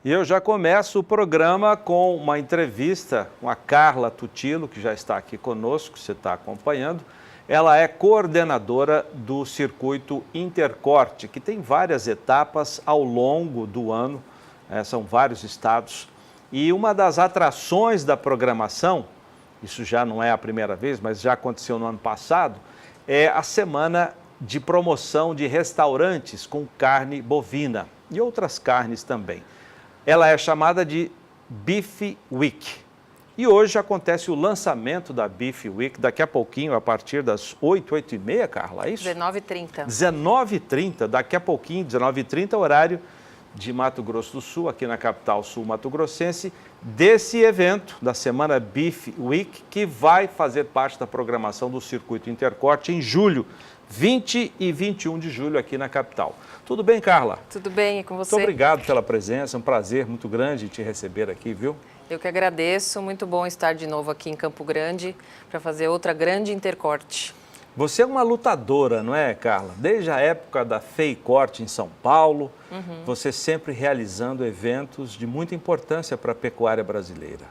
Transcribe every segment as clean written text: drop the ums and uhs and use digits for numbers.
E eu já começo o programa com uma entrevista com a Carla Tutilo, que já está aqui conosco, você está acompanhando. Ela é coordenadora do Circuito Intercorte, que tem várias etapas ao longo do ano, são vários estados. E uma das atrações da programação, isso já não é a primeira vez, mas já aconteceu no ano passado, é a semana de promoção de restaurantes com carne bovina e outras carnes também. Ela é chamada de Beef Week. E hoje acontece o lançamento da Beef Week, daqui a pouquinho, a partir das 8h30, Carla, é isso? 19h30. 19h30, daqui a pouquinho, 19h30, horário de Mato Grosso do Sul, aqui na capital sul-mato-grossense, desse evento, da semana Beef Week, que vai fazer parte da programação do Circuito Intercorte em julho, 20 e 21 de julho aqui na capital. Tudo bem, Carla? Tudo bem, e com você? Muito obrigado pela presença, é um prazer muito grande te receber aqui, viu? Eu que agradeço, muito bom estar de novo aqui em Campo Grande para fazer outra grande Intercorte. Você é uma lutadora, não é, Carla? Desde a época da FEICorte em São Paulo, você sempre realizando eventos de muita importância para a pecuária brasileira.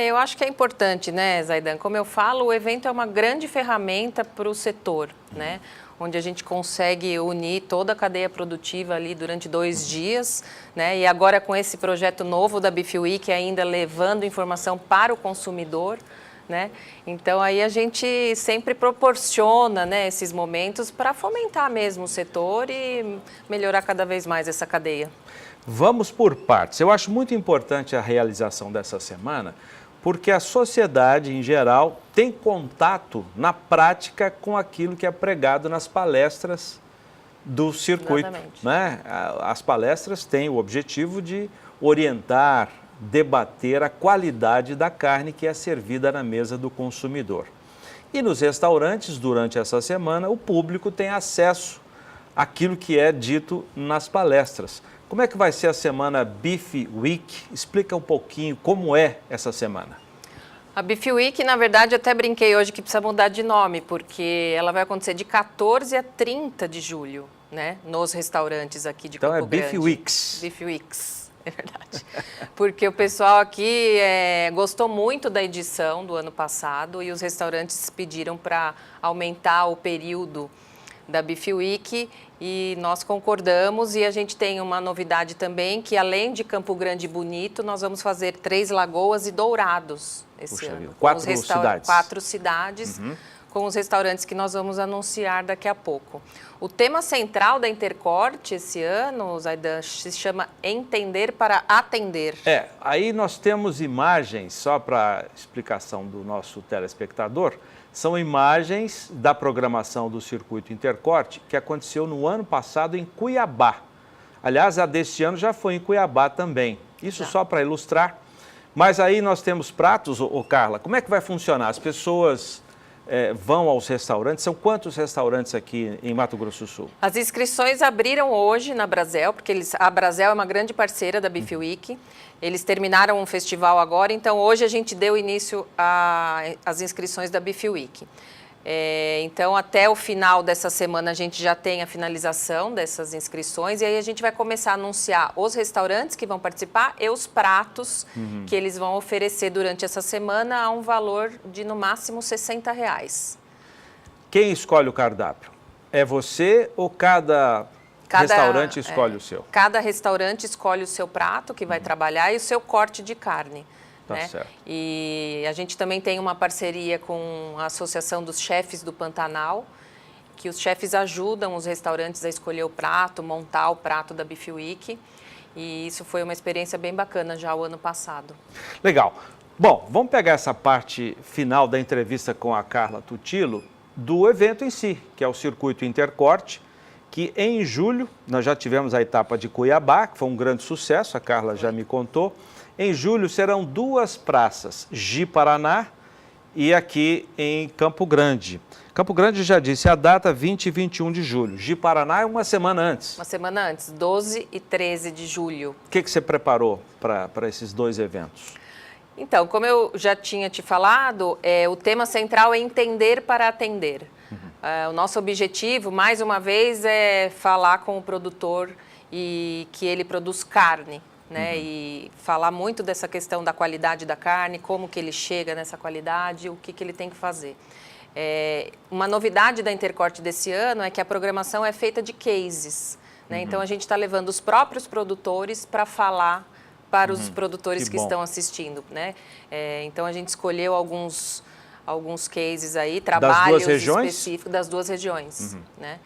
Eu acho que é importante, né, Zaidan? Como eu falo, o evento é uma grande ferramenta para o setor, né? Onde a gente consegue unir toda a cadeia produtiva ali durante 2 dias, né? E agora com esse projeto novo da Beef Week, ainda levando informação para o consumidor, né? Então aí a gente sempre proporciona, né, esses momentos para fomentar mesmo o setor e melhorar cada vez mais essa cadeia. Vamos por partes. Eu acho muito importante a realização dessa semana, porque a sociedade, em geral, tem contato na prática com aquilo que é pregado nas palestras do circuito. Exatamente. Né? As palestras têm o objetivo de orientar, debater a qualidade da carne que é servida na mesa do consumidor. E nos restaurantes, durante essa semana, o público tem acesso àquilo que é dito nas palestras. Como é que vai ser a semana Beef Week? Explica um pouquinho como é essa semana. A Beef Week, na verdade, eu até brinquei hoje que precisa mudar de nome, porque ela vai acontecer de 14 a 30 de julho, né? Nos restaurantes aqui de Campo Grande. Então é Beef Weeks. Beef Weeks, é verdade. Porque o pessoal aqui gostou muito da edição do ano passado e os restaurantes pediram para aumentar o período da Beef Week e nós concordamos, e a gente tem uma novidade também, que além de Campo Grande Bonito, nós vamos fazer 3 Lagoas e Dourados esse ano. 4 cidades. 4 cidades, com os restaurantes que nós vamos anunciar daqui a pouco. O tema central da Intercorte esse ano, Zaidan, se chama Entender para Atender. Aí nós temos imagens, só para explicação do nosso telespectador, são imagens da programação do Circuito Intercorte que aconteceu no ano passado em Cuiabá. Aliás, a deste ano já foi em Cuiabá também. Isso só para ilustrar. Mas aí nós temos pratos, Carla, como é que vai funcionar? As pessoas vão aos restaurantes, são quantos restaurantes aqui em Mato Grosso do Sul? As inscrições abriram hoje na Brasel, porque a Brasel é uma grande parceira da Beef Week. Eles terminaram um festival agora, então hoje a gente deu início às inscrições da Beef Week. Então até o final dessa semana a gente já tem a finalização dessas inscrições e aí a gente vai começar a anunciar os restaurantes que vão participar e os pratos que eles vão oferecer durante essa semana a um valor de no máximo R$60. Quem escolhe o cardápio? É você ou cada restaurante escolhe o seu? Cada restaurante escolhe o seu prato que vai trabalhar e o seu corte de carne. Tá né? certo. E a gente também tem uma parceria com a Associação dos Chefes do Pantanal, que os chefes ajudam os restaurantes a escolher o prato, montar o prato da Beef Week. E isso foi uma experiência bem bacana já o ano passado. Legal. Bom, vamos pegar essa parte final da entrevista com a Carla Tutilo do evento em si, que é o Circuito Intercorte, que em julho nós já tivemos a etapa de Cuiabá, que foi um grande sucesso, a Carla já me contou. Em julho serão 2 praças, Ji-Paraná e aqui em Campo Grande. Campo Grande já disse a data 20 e 21 de julho. Ji-Paraná é uma semana antes. Uma semana antes, 12 e 13 de julho. O que você preparou para esses 2 eventos? Então, como eu já tinha te falado, o tema central é entender para atender. O nosso objetivo, mais uma vez, é falar com o produtor e que ele produz carne, né? E falar muito dessa questão da qualidade da carne, como que ele chega nessa qualidade, o que ele tem que fazer. Uma novidade da Intercorte desse ano é que a programação é feita de cases, né? Então a gente está levando os próprios produtores para falar para os produtores que estão assistindo, né? Então a gente escolheu alguns cases aí, trabalhos específicos das duas regiões, né?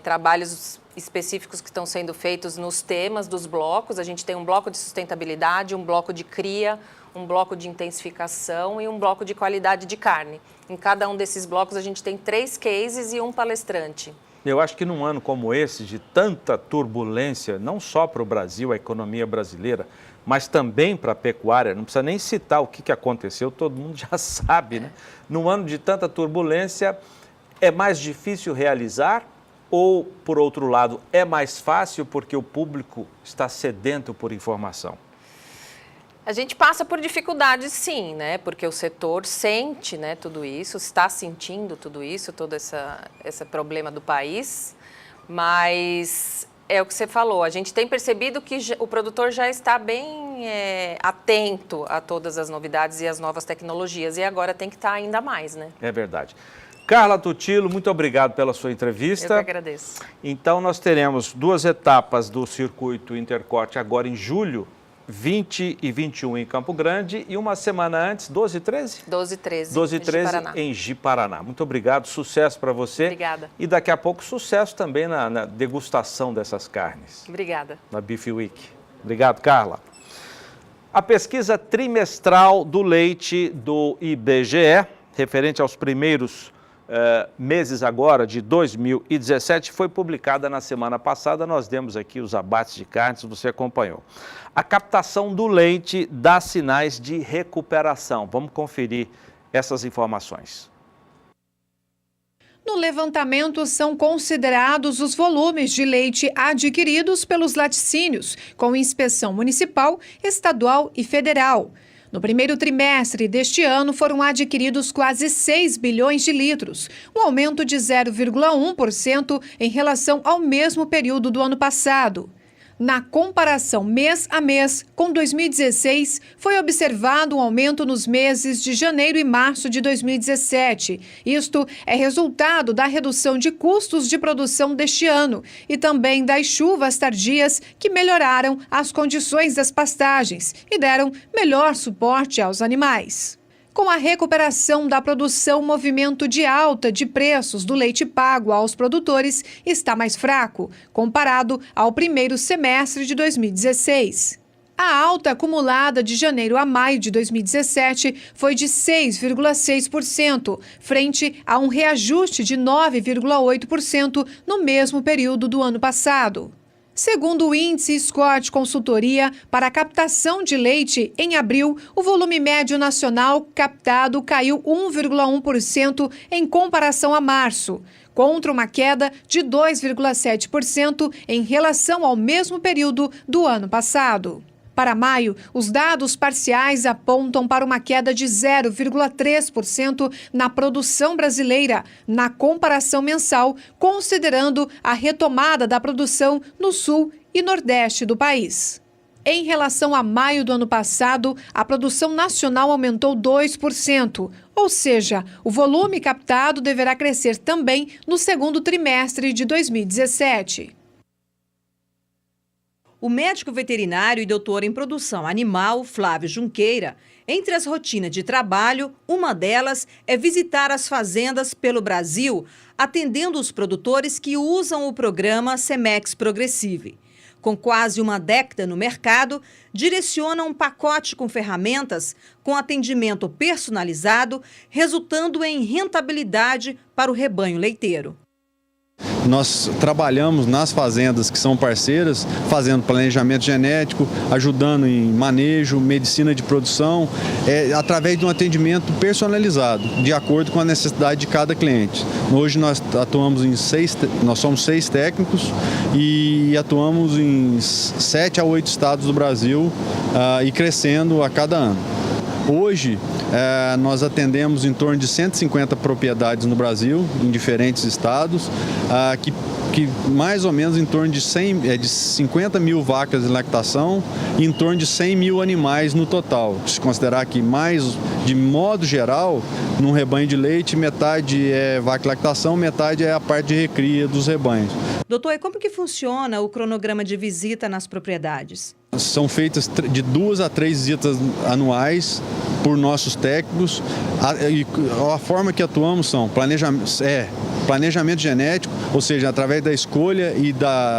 Trabalhos específicos que estão sendo feitos nos temas dos blocos. A gente tem um bloco de sustentabilidade, um bloco de cria, um bloco de intensificação e um bloco de qualidade de carne. Em cada um desses blocos a gente tem 3 cases e um palestrante. Eu acho que num ano como esse, de tanta turbulência, não só para o Brasil, a economia brasileira, mas também para a pecuária, não precisa nem citar o que aconteceu, todo mundo já sabe, né? Num ano de tanta turbulência, é mais difícil realizar ou, por outro lado, é mais fácil porque o público está sedento por informação? A gente passa por dificuldades, sim, né? Porque o setor sente, né, tudo isso, está sentindo tudo isso, todo esse problema do país, mas é o que você falou, a gente tem percebido que o produtor já está bem atento a todas as novidades e as novas tecnologias, e agora tem que estar ainda mais, né? É verdade. Carla Tutilo, muito obrigado pela sua entrevista. Eu que agradeço. Então, nós teremos 2 etapas do circuito Intercorte agora em julho, 20 e 21 em Campo Grande e uma semana antes, 12 e 13? 12 e 13. 12 e 13 em Ji-Paraná. Muito obrigado, sucesso para você. Obrigada. E daqui a pouco sucesso também na degustação dessas carnes. Obrigada. Na Beef Week. Obrigado, Carla. A pesquisa trimestral do leite do IBGE, referente aos primeiros meses agora de 2017, foi publicada na semana passada. Nós demos aqui os abates de carnes, você acompanhou. A captação do leite dá sinais de recuperação. Vamos conferir essas informações. No levantamento são considerados os volumes de leite adquiridos pelos laticínios, com inspeção municipal, estadual e federal. No primeiro trimestre deste ano, foram adquiridos quase 6 bilhões de litros, um aumento de 0,1% em relação ao mesmo período do ano passado. Na comparação mês a mês com 2016, foi observado um aumento nos meses de janeiro e março de 2017. Isto é resultado da redução de custos de produção deste ano e também das chuvas tardias que melhoraram as condições das pastagens e deram melhor suporte aos animais. Com a recuperação da produção, o movimento de alta de preços do leite pago aos produtores está mais fraco, comparado ao primeiro semestre de 2016. A alta acumulada de janeiro a maio de 2017 foi de 6,6%, frente a um reajuste de 9,8% no mesmo período do ano passado. Segundo o índice Scott Consultoria para a captação de leite, em abril, o volume médio nacional captado caiu 1,1% em comparação a março, contra uma queda de 2,7% em relação ao mesmo período do ano passado. Para maio, os dados parciais apontam para uma queda de 0,3% na produção brasileira, na comparação mensal, considerando a retomada da produção no sul e nordeste do país. Em relação a maio do ano passado, a produção nacional aumentou 2%, ou seja, o volume captado deverá crescer também no segundo trimestre de 2017. O médico veterinário e doutor em produção animal, Flávio Junqueira, entre as rotinas de trabalho, uma delas é visitar as fazendas pelo Brasil, atendendo os produtores que usam o programa Semex Progressive. Com quase uma década no mercado, direciona um pacote com ferramentas com atendimento personalizado, resultando em rentabilidade para o rebanho leiteiro. Nós trabalhamos nas fazendas que são parceiras, fazendo planejamento genético, ajudando em manejo, medicina de produção, através de um atendimento personalizado, de acordo com a necessidade de cada cliente. Hoje nós atuamos nós somos 6 técnicos e atuamos em 7 a 8 estados do Brasil e crescendo a cada ano. Hoje, nós atendemos em torno de 150 propriedades no Brasil, em diferentes estados, que que mais ou menos em torno de 50 mil vacas em lactação e em torno de 100 mil animais no total. Se considerar que mais, de modo geral, num rebanho de leite, metade é vaca e lactação, metade é a parte de recria dos rebanhos. Doutor, e como que funciona o cronograma de visita nas propriedades? São feitas de 2 a 3 visitas anuais por nossos técnicos. A forma que atuamos são planejamento genético, ou seja, através da escolha e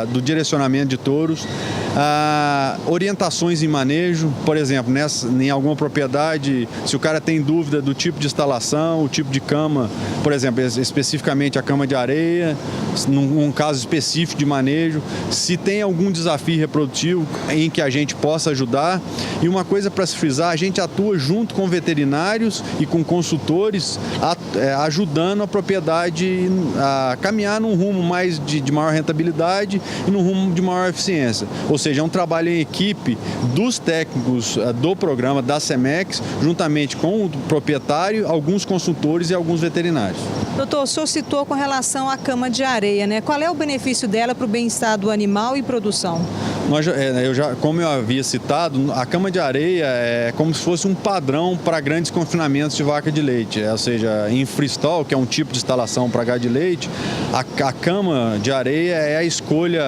do direcionamento de touros, orientações em manejo, por exemplo, em alguma propriedade, se o cara tem dúvida do tipo de instalação, o tipo de cama, por exemplo, especificamente a cama de areia, num caso específico de manejo, se tem algum desafio reprodutivo em que a gente possa ajudar. E uma coisa para se frisar, a gente atua junto com veterinários e com consultores, ajudando a propriedade a caminhar num rumo mais de maior rentabilidade e num rumo de maior eficiência. Ou seja, é um trabalho em equipe dos técnicos do programa da Semex, juntamente com o proprietário, alguns consultores e alguns veterinários. Doutor, o senhor citou com relação à cama de areia, né? Qual é o benefício dela para o bem-estar do animal e produção? Como eu havia citado, a cama de areia é como se fosse um padrão para grandes confinamentos de vaca de leite. Ou seja, em freestall, que é um tipo de instalação para gado de leite, a cama de areia é a escolha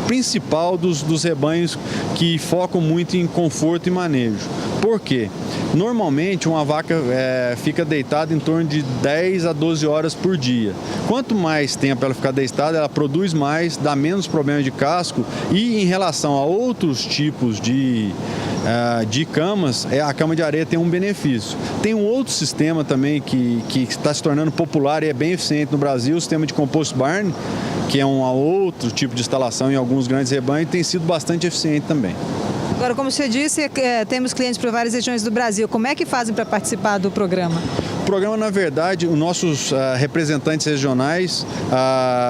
principal dos rebanhos que focam muito em conforto e manejo. Por quê? Normalmente uma vaca fica deitada em torno de 10 a 12 horas por dia. Quanto mais tempo ela ficar deitada, ela produz mais, dá menos problemas de casco, e em relação a outros tipos de camas, a cama de areia tem um benefício. Tem um outro sistema também que está se tornando popular e é bem eficiente no Brasil, o sistema de compost barn, que é um outro tipo de instalação em alguns grandes rebanhos, tem sido bastante eficiente também. Agora, como você disse, temos clientes para várias regiões do Brasil. Como é que fazem para participar do programa? O programa, na verdade, os nossos representantes regionais,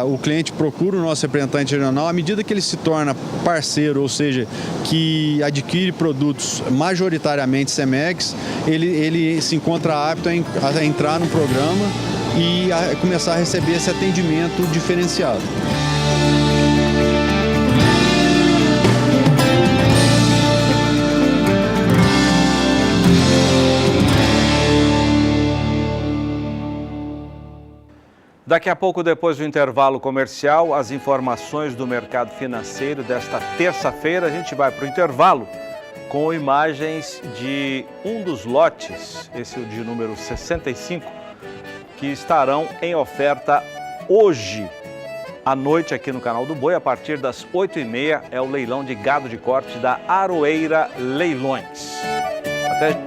o cliente procura o nosso representante regional, à medida que ele se torna parceiro, ou seja, que adquire produtos majoritariamente Semex, ele se encontra apto a entrar no programa e a começar a receber esse atendimento diferenciado. Daqui a pouco, depois do intervalo comercial, as informações do mercado financeiro desta terça-feira. A gente vai para o intervalo com imagens de um dos lotes, esse é o de número 65, que estarão em oferta hoje à noite aqui no canal do Boi, a partir das 8h30, é o leilão de gado de corte da Aroeira Leilões. Até...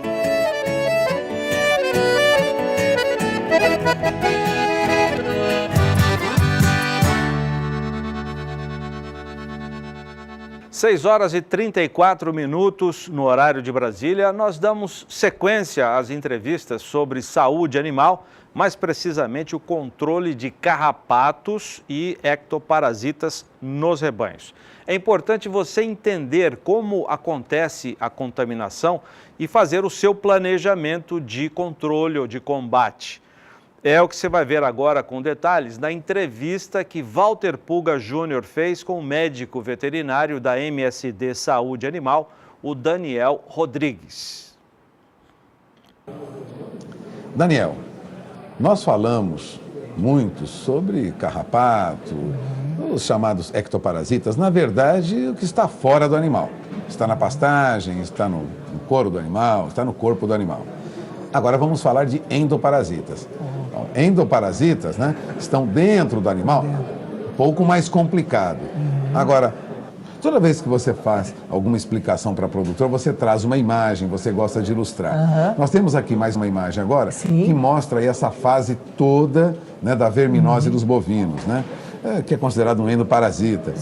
Seis horas e 34 minutos no horário de Brasília. Nós damos sequência às entrevistas sobre saúde animal, mais precisamente o controle de carrapatos e ectoparasitas nos rebanhos. É importante você entender como acontece a contaminação e fazer o seu planejamento de controle ou de combate. É o que você vai ver agora com detalhes na entrevista que Walter Pulga Júnior fez com o médico veterinário da MSD Saúde Animal, o Daniel Rodrigues. Daniel, nós falamos muito sobre carrapato, os chamados ectoparasitas. Na verdade, o que está fora do animal. Está na pastagem, está no couro do animal, está no corpo do animal. Agora vamos falar de endoparasitas. Endoparasitas, né, estão dentro do animal, um pouco mais complicado. Agora, toda vez que você faz alguma explicação para a produtora, você traz uma imagem, você gosta de ilustrar. Nós temos aqui mais uma imagem agora que mostra aí essa fase toda, né, da verminose dos bovinos, né, que é considerado um endoparasita.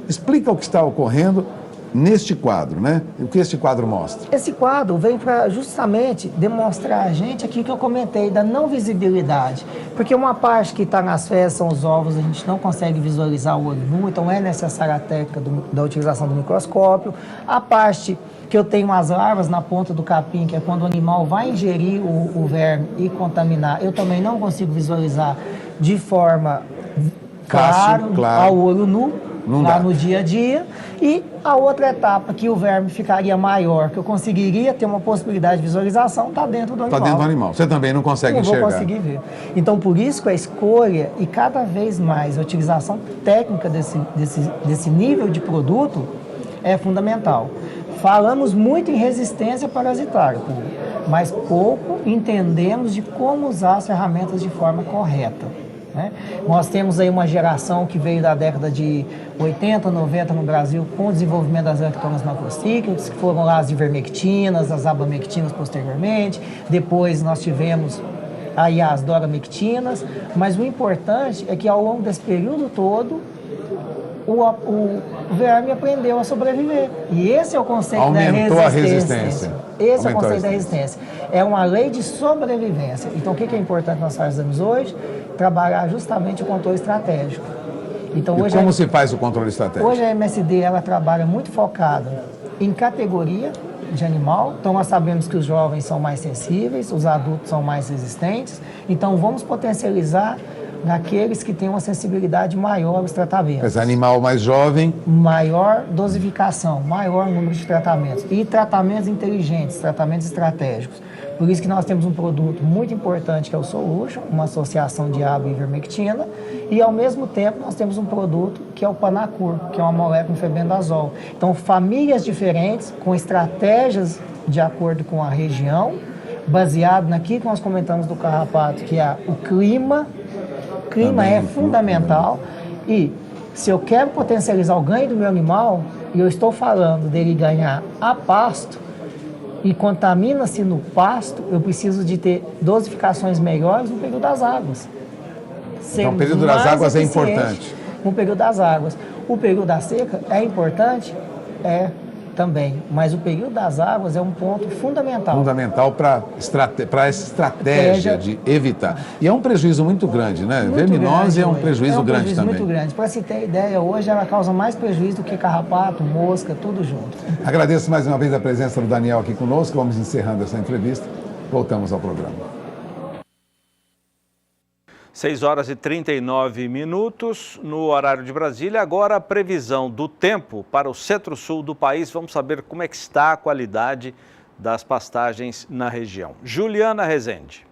Explica o que está ocorrendo neste quadro, né? O que este quadro mostra? Esse quadro vem para justamente demonstrar a gente aqui que eu comentei da não visibilidade, porque uma parte que está nas fezes são os ovos, a gente não consegue visualizar o olho nu, então é necessária a técnica da utilização do microscópio. A parte que eu tenho as larvas na ponta do capim, que é quando o animal vai ingerir o verme e contaminar, eu também não consigo visualizar de forma Fácil, ao olho nu, Não lá dá. no dia a dia. E a outra etapa que o verme ficaria maior, que eu conseguiria ter uma possibilidade de visualização, está dentro do animal. Está dentro do animal. Você também não consegue Não enxergar. vou conseguir ver. Então, por isso que a escolha e cada vez mais a utilização técnica desse nível de produto é fundamental. Falamos muito em resistência parasitária, mas pouco entendemos de como usar as ferramentas de forma correta. Né? Nós temos aí uma geração que veio da década de 80, 90 no Brasil com o desenvolvimento das electronas macrocíclicas, que foram lá as ivermectinas, as abamectinas posteriormente. Depois nós tivemos aí as doramectinas, mas o importante é que ao longo desse período todo o verme aprendeu a sobreviver. E esse é o conceito Aumentou da resistência. a resistência. Esse é o Aumentou conceito da resistência. É uma lei de sobrevivência. Então, o que é importante nós fazemos hoje? Trabalhar justamente o controle estratégico. Então, E hoje como se faz o controle estratégico? Hoje a MSD ela trabalha muito focada em categoria de animal. Então, nós sabemos que os jovens são mais sensíveis, os adultos são mais resistentes. Então, vamos potencializar naqueles que têm uma sensibilidade maior aos tratamentos. Esse animal mais jovem. Maior dosificação, maior número de tratamentos. E tratamentos inteligentes, tratamentos estratégicos. Por isso que nós temos um produto muito importante que é o Solution, uma associação de aba e ivermectina. E ao mesmo tempo nós temos um produto que é o Panacur, que é uma molécula de febendazol. Então famílias diferentes, com estratégias de acordo com a região, baseado naquilo que nós comentamos do carrapato, que é o clima. O clima é fundamental e se eu quero potencializar o ganho do meu animal, e eu estou falando dele ganhar a pasto e contamina-se no pasto, eu preciso de ter dosificações melhores no período das águas. Então o período das águas é importante. No período das águas. O período da seca é importante? É também, mas o período das águas é um ponto fundamental. Fundamental para essa estratégia de evitar. E é um prejuízo muito grande, né? Muito Verminose grande, é um prejuízo grande também. Muito grande. Para se ter ideia, hoje ela causa mais prejuízo do que carrapato, mosca, tudo junto. Agradeço mais uma vez a presença do Daniel aqui conosco. Vamos encerrando essa entrevista. Voltamos ao programa. 6 horas e 39 minutos no horário de Brasília. Agora a previsão do tempo para o centro-sul do país. Vamos saber como é que está a qualidade das pastagens na região. Juliana Rezende.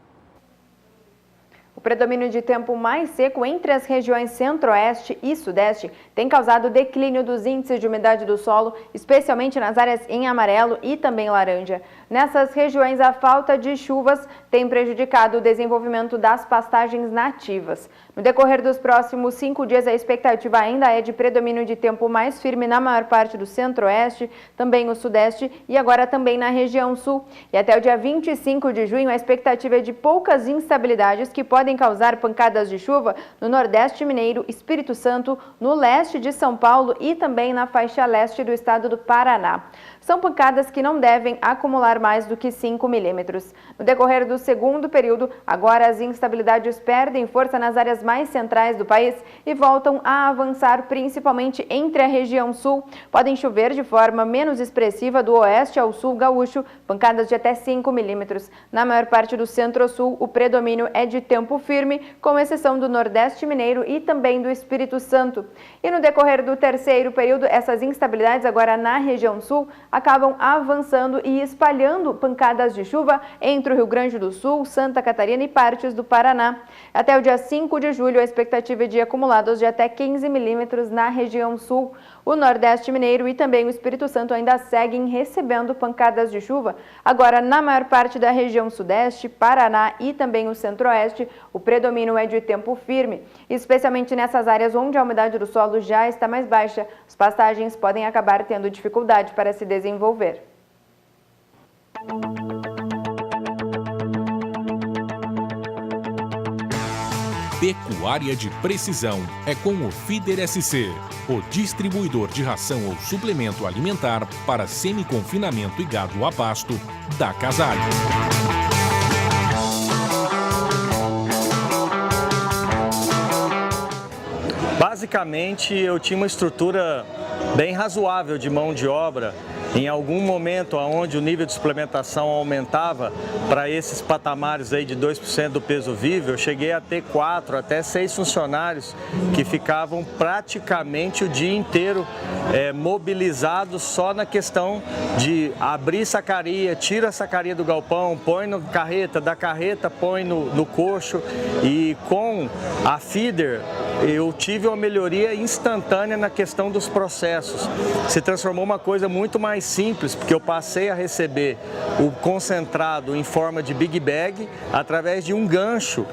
O predomínio de tempo mais seco entre as regiões centro-oeste e sudeste tem causado declínio dos índices de umidade do solo, especialmente nas áreas em amarelo e também laranja. Nessas regiões, a falta de chuvas tem prejudicado o desenvolvimento das pastagens nativas. No decorrer dos próximos 5 dias, a expectativa ainda é de predomínio de tempo mais firme na maior parte do centro-oeste, também o sudeste e agora também na região sul. E até o dia 25 de junho, a expectativa é de poucas instabilidades que podem causar pancadas de chuva no Nordeste Mineiro, Espírito Santo, no leste de São Paulo e também na faixa leste do estado do Paraná. São pancadas que não devem acumular mais do que 5 milímetros. No decorrer do segundo período, agora as instabilidades perdem força nas áreas mais centrais do país e voltam a avançar principalmente entre a região sul. Podem chover de forma menos expressiva do oeste ao sul gaúcho, pancadas de até 5 milímetros. Na maior parte do centro-sul, o predomínio é de tempo firme, com exceção do Nordeste Mineiro e também do Espírito Santo. E no decorrer do terceiro período, essas instabilidades agora na região sul acabam avançando e espalhando pancadas de chuva entre o Rio Grande do Sul, Santa Catarina e partes do Paraná. Até o dia 5 de julho, a expectativa é de acumulados de até 15 milímetros na região sul. O Nordeste Mineiro e também o Espírito Santo ainda seguem recebendo pancadas de chuva. Agora, na maior parte da região sudeste, Paraná e também o centro-oeste, o predomínio é de tempo firme. Especialmente nessas áreas onde a umidade do solo já está mais baixa, as pastagens podem acabar tendo dificuldade para se desenvolver. Pecuária de precisão é com o Feeder SC, o distribuidor de ração ou suplemento alimentar para semi-confinamento e gado a pasto da Casale. Basicamente, eu tinha uma estrutura bem razoável de mão de obra Em algum momento onde o nível de suplementação aumentava para esses patamares aí de 2% do peso vivo, eu cheguei a ter 4 até 6 funcionários que ficavam praticamente o dia inteiro mobilizados só na questão de abrir sacaria, tira a sacaria do galpão, põe na carreta, da carreta põe no coxo, e com a feeder eu tive uma melhoria instantânea na questão dos processos. Se transformou uma coisa muito mais simples, porque eu passei a receber o concentrado em forma de big bag através de um guincho,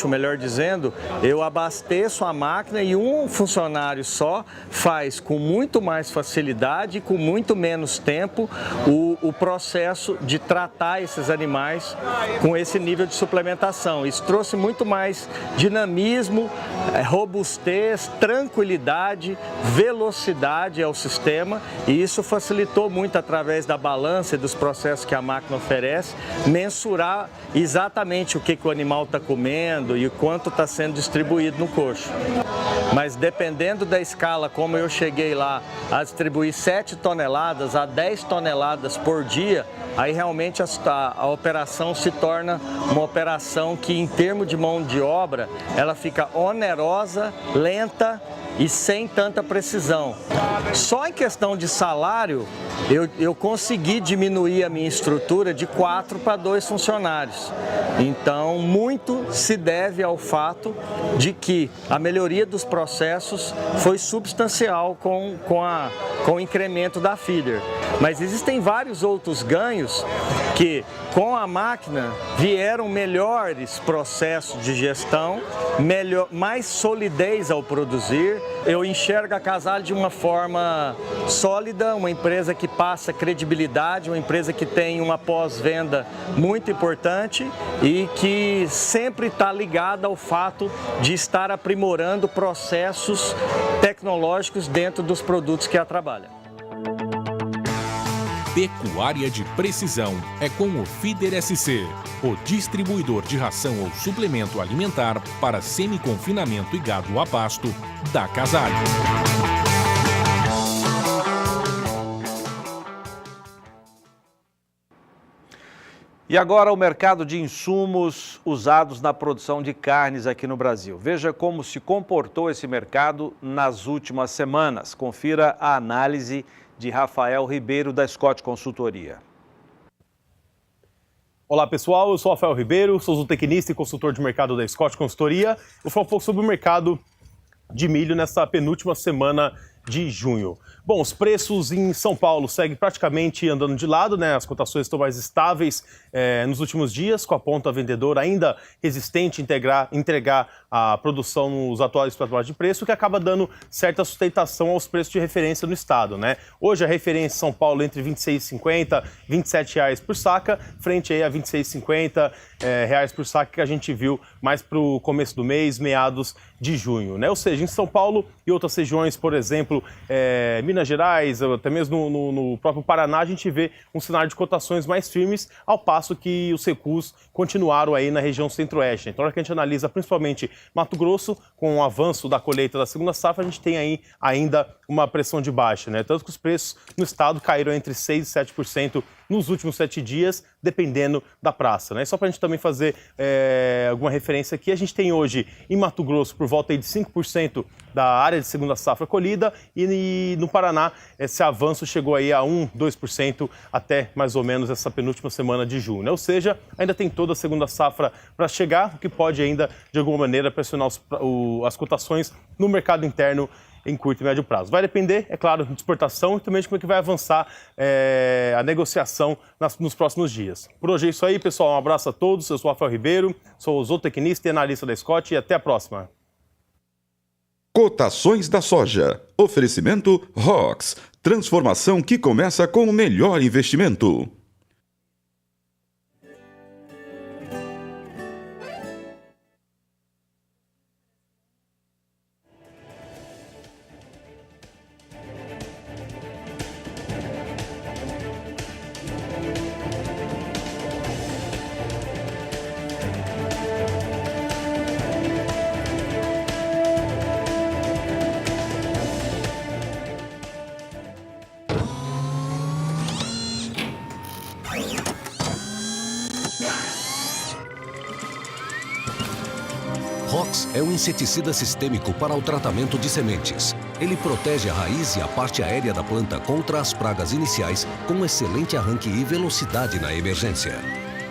melhor dizendo. Eu abasteço a máquina e um funcionário só faz com muito mais facilidade e com muito menos tempo o processo de tratar esses animais com esse nível de suplementação. Isso trouxe muito mais dinamismo, robustez, tranquilidade, velocidade ao sistema, e isso facilitou muito através da balança e dos processos que a máquina oferece, mensurar exatamente o que o animal está comendo e o quanto está sendo distribuído no coxo. Mas dependendo da escala, como eu cheguei lá a distribuir 7 toneladas a 10 toneladas por dia, aí realmente a operação se torna uma operação que, em termos de mão de obra, ela fica onerosa, lenta e sem tanta precisão. Só em questão de salário, eu consegui diminuir a minha estrutura de 4 para 2 funcionários. Então, muito se deve ao fato de que a melhoria dos processos foi substancial com o incremento da feeder. Mas existem vários outros ganhos que, com a máquina, vieram melhores processos de gestão, mais solidez ao produzir. Eu enxergo a Casale de uma forma sólida, uma empresa que passa credibilidade, uma empresa que tem uma pós-venda muito importante e que sempre está ligada ao fato de estar aprimorando processos tecnológicos dentro dos produtos que a trabalha. Pecuária de precisão é com o Feeder SC, o distribuidor de ração ou suplemento alimentar para semi-confinamento e gado a pasto da Casale. E agora o mercado de insumos usados na produção de carnes aqui no Brasil. Veja como se comportou esse mercado nas últimas semanas. Confira a análise de Rafael Ribeiro, da Scott Consultoria. Olá pessoal, eu sou Rafael Ribeiro, sou zootecnista e consultor de mercado da Scott Consultoria. Vou falar um pouco sobre o mercado de milho nessa penúltima semana de junho. Bom, os preços em São Paulo seguem praticamente andando de lado, né? As cotações estão mais estáveis nos últimos dias, com a ponta vendedora ainda resistente a entregar a produção nos atuais patamares de preço, que acaba dando certa sustentação aos preços de referência no estado, né? Hoje a referência em São Paulo entre R$ 26,50 e R$ 27,00 por saca, frente aí a R$ 26,50 reais por saca que a gente viu mais para o começo do mês, meados de junho, né? Ou seja, em São Paulo e outras regiões, por exemplo, Minas Gerais, até mesmo no próprio Paraná, a gente vê um cenário de cotações mais firmes, ao passo que os recuos continuaram aí na região centro-oeste. Então, na hora que a gente analisa principalmente Mato Grosso, com o avanço da colheita da segunda safra, a gente tem aí ainda uma pressão de baixa, né? Tanto que os preços no estado caíram entre 6% e 7% nos últimos 7 dias, dependendo da praça, né? Só para a gente também fazer alguma referência aqui, a gente tem hoje em Mato Grosso por volta aí de 5% da área de segunda safra colhida e no Paraná esse avanço chegou aí a 1%, 2% até mais ou menos essa penúltima semana de junho, né? Ou seja, ainda tem toda a segunda safra para chegar, o que pode ainda de alguma maneira pressionar as cotações no mercado interno em curto e médio prazo. Vai depender, é claro, de exportação e também de como é que vai avançar a negociação nos próximos dias. Por hoje é isso aí, pessoal. Um abraço a todos. Eu sou o Rafael Ribeiro, sou zootecnista e analista da Scott e até a próxima. Cotações da soja. Oferecimento ROX. Transformação que começa com o melhor investimento. Rox é um inseticida sistêmico para o tratamento de sementes. Ele protege a raiz e a parte aérea da planta contra as pragas iniciais, com excelente arranque e velocidade na emergência.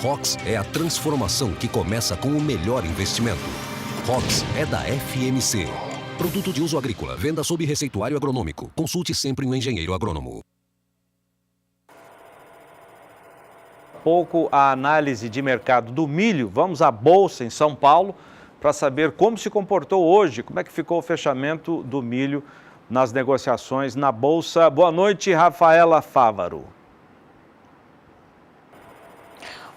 Rox é a transformação que começa com o melhor investimento. Rox é da FMC. Produto de uso agrícola. Venda sob receituário agronômico. Consulte sempre um engenheiro agrônomo. Pouco a análise de mercado do milho. Vamos à Bolsa em São Paulo para saber como se comportou hoje, como é que ficou o fechamento do milho nas negociações na Bolsa. Boa noite, Rafaela Fávaro.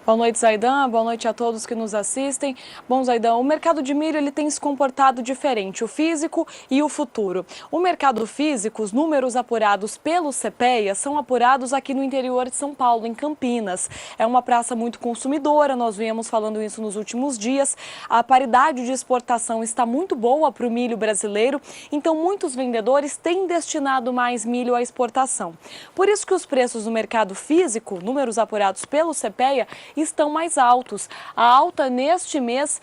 Boa noite, Zaidan. Boa noite a todos que nos assistem. Bom, Zaidan, o mercado de milho ele tem se comportado diferente, o físico e o futuro. O mercado físico, os números apurados pelo CPEA são apurados aqui no interior de São Paulo, em Campinas. É uma praça muito consumidora, nós viemos falando isso nos últimos dias. A paridade de exportação está muito boa para o milho brasileiro, então muitos vendedores têm destinado mais milho à exportação. Por isso que os preços no mercado físico, números apurados pelo CPEA, estão mais altos. A alta neste mês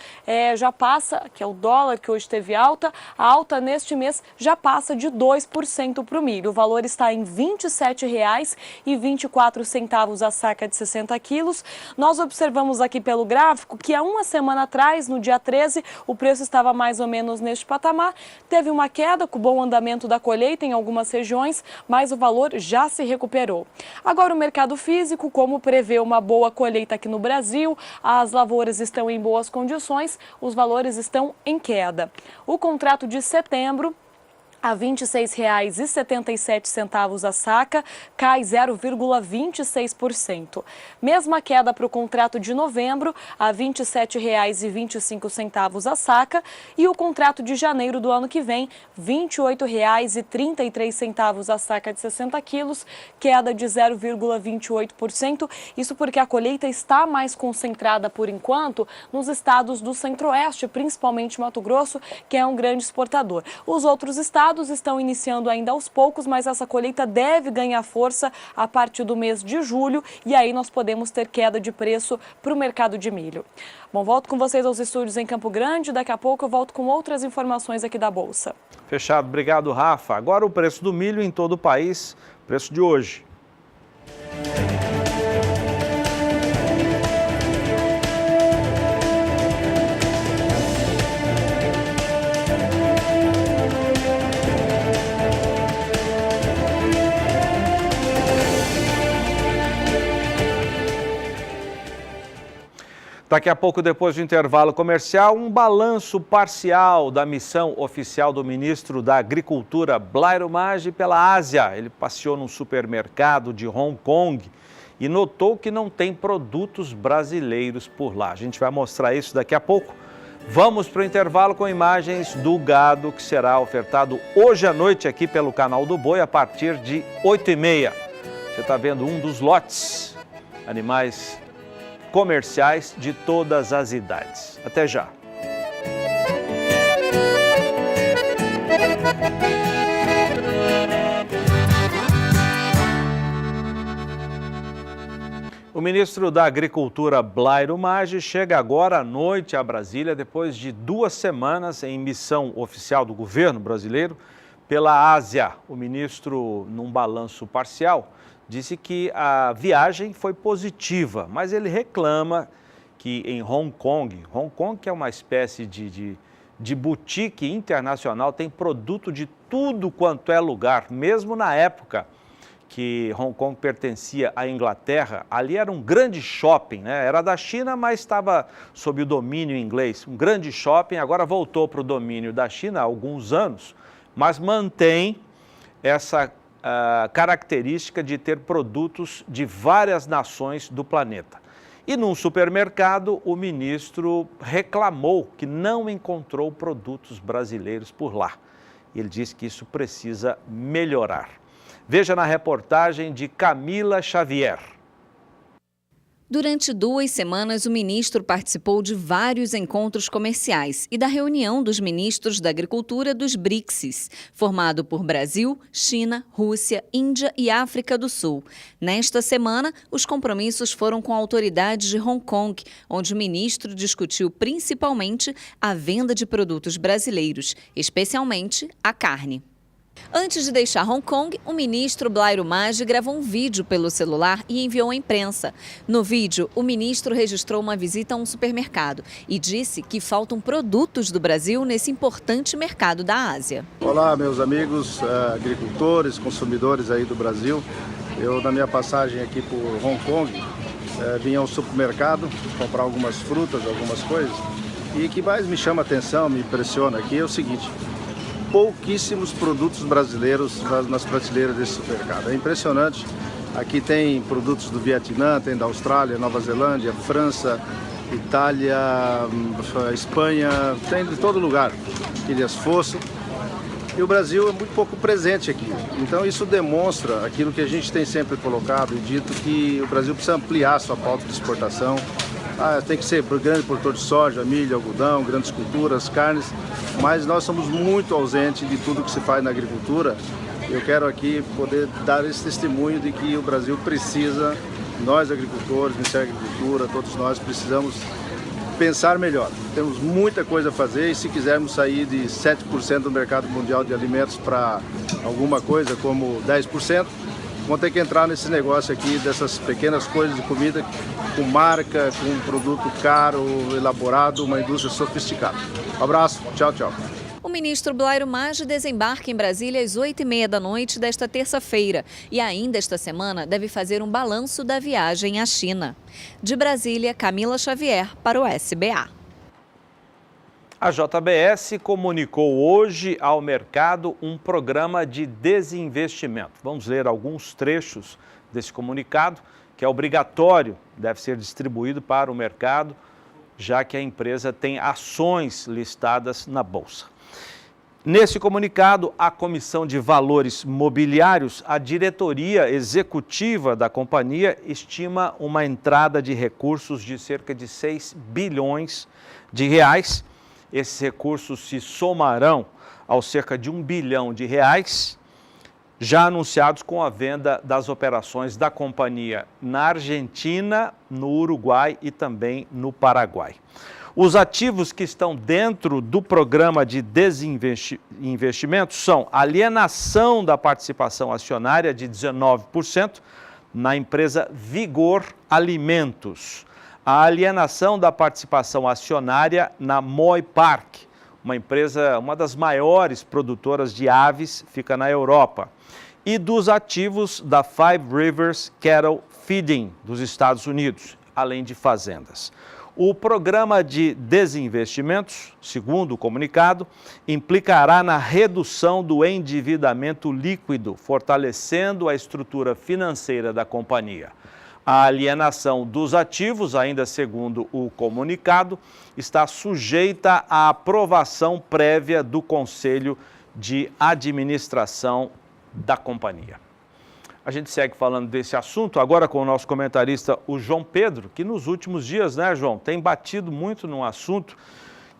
já passa, que é o dólar que hoje teve alta, a alta neste mês já passa de 2% para o milho. O valor está em R$ 27,24 a saca de 60 quilos. Nós observamos aqui pelo gráfico que há uma semana atrás, no dia 13, o preço estava mais ou menos neste patamar. Teve uma queda com o bom andamento da colheita em algumas regiões, mas o valor já se recuperou. Agora o mercado físico, como prevê uma boa colheita aqui no Brasil, as lavouras estão em boas condições, os valores estão em queda. O contrato de setembro a R$ 26,77 a saca, cai 0,26%. Mesma queda para o contrato de novembro, a R$ 27,25 a saca, e o contrato de janeiro do ano que vem, R$ 28,33 a saca de 60 quilos, queda de 0,28%. Isso porque a colheita está mais concentrada, por enquanto, nos estados do Centro-Oeste, principalmente Mato Grosso, que é um grande exportador. Os outros estados estão iniciando ainda aos poucos, mas essa colheita deve ganhar força a partir do mês de julho e aí nós podemos ter queda de preço para o mercado de milho. Bom, volto com vocês aos estúdios em Campo Grande, daqui a pouco eu volto com outras informações aqui da Bolsa. Fechado, obrigado, Rafa. Agora o preço do milho em todo o país, preço de hoje. Daqui a pouco, depois do intervalo comercial, um balanço parcial da missão oficial do ministro da Agricultura, Blairo Maggi, pela Ásia. Ele passeou num supermercado de Hong Kong e notou que não tem produtos brasileiros por lá. A gente vai mostrar isso daqui a pouco. Vamos para o intervalo com imagens do gado que será ofertado hoje à noite aqui pelo Canal do Boi a partir de 8h30. Você está vendo um dos lotes, animais comerciais de todas as idades. Até já. O ministro da Agricultura, Blairo Maggi, chega agora à noite a Brasília, depois de 2 semanas em missão oficial do governo brasileiro pela Ásia. O ministro, num balanço parcial, disse que a viagem foi positiva, mas ele reclama que em Hong Kong, que é uma espécie de boutique internacional, tem produto de tudo quanto é lugar, mesmo na época que Hong Kong pertencia à Inglaterra, ali era um grande shopping, né? Era da China, mas estava sob o domínio inglês. Um grande shopping, agora voltou para o domínio da China há alguns anos, mas mantém essa característica de ter produtos de várias nações do planeta. E num supermercado, o ministro reclamou que não encontrou produtos brasileiros por lá. Ele disse que isso precisa melhorar. Veja na reportagem de Camila Xavier. Durante 2 semanas, o ministro participou de vários encontros comerciais e da reunião dos ministros da Agricultura dos BRICS, formado por Brasil, China, Rússia, Índia e África do Sul. Nesta semana, os compromissos foram com autoridades de Hong Kong, onde o ministro discutiu principalmente a venda de produtos brasileiros, especialmente a carne. Antes de deixar Hong Kong, o ministro Blairo Maggi gravou um vídeo pelo celular e enviou à imprensa. No vídeo, o ministro registrou uma visita a um supermercado e disse que faltam produtos do Brasil nesse importante mercado da Ásia. Olá, meus amigos agricultores, consumidores aí do Brasil. Eu, na minha passagem aqui por Hong Kong, vim ao supermercado comprar algumas frutas, algumas coisas. E o que mais me chama a atenção, me impressiona aqui é o seguinte: pouquíssimos produtos brasileiros nas prateleiras desse supermercado. É impressionante. Aqui tem produtos do Vietnã, tem da Austrália, Nova Zelândia, França, Itália, Espanha, tem de todo lugar. Ilhas Fosso. E o Brasil é muito pouco presente aqui. Então isso demonstra aquilo que a gente tem sempre colocado e dito, que o Brasil precisa ampliar sua pauta de exportação. Tem que ser grande produtor de soja, milho, algodão, grandes culturas, carnes, mas nós somos muito ausentes de tudo que se faz na agricultura. Eu quero aqui poder dar esse testemunho de que o Brasil precisa, nós agricultores, Ministério da Agricultura, todos nós precisamos pensar melhor. Temos muita coisa a fazer e se quisermos sair de 7% do mercado mundial de alimentos para alguma coisa como 10%, vão ter que entrar nesse negócio aqui dessas pequenas coisas de comida com marca, com um produto caro, elaborado, uma indústria sofisticada. Um abraço, tchau, tchau. O ministro Blairo Maggi desembarca em Brasília às 20h30 da noite desta terça-feira e ainda esta semana deve fazer um balanço da viagem à China. De Brasília, Camila Xavier para o SBA. A JBS comunicou hoje ao mercado um programa de desinvestimento. Vamos ler alguns trechos desse comunicado, que é obrigatório, deve ser distribuído para o mercado, já que a empresa tem ações listadas na Bolsa. Nesse comunicado, a Comissão de Valores Mobiliários, a diretoria executiva da companhia, estima uma entrada de recursos de cerca de 6 bilhões de reais. Esses recursos se somarão aos cerca de 1 bilhão de reais, já anunciados com a venda das operações da companhia na Argentina, no Uruguai e também no Paraguai. Os ativos que estão dentro do programa de desinvestimento são a alienação da participação acionária de 19% na empresa Vigor Alimentos, a alienação da participação acionária na Moy Park, uma empresa, uma das maiores produtoras de aves, fica na Europa, e dos ativos da Five Rivers Cattle Feeding dos Estados Unidos, além de fazendas. O programa de desinvestimentos, segundo o comunicado, implicará na redução do endividamento líquido, fortalecendo a estrutura financeira da companhia. A alienação dos ativos, ainda segundo o comunicado, está sujeita à aprovação prévia do Conselho de Administração da companhia. A gente segue falando desse assunto, agora com o nosso comentarista, o João Pedro, que nos últimos dias, né, João, tem batido muito num assunto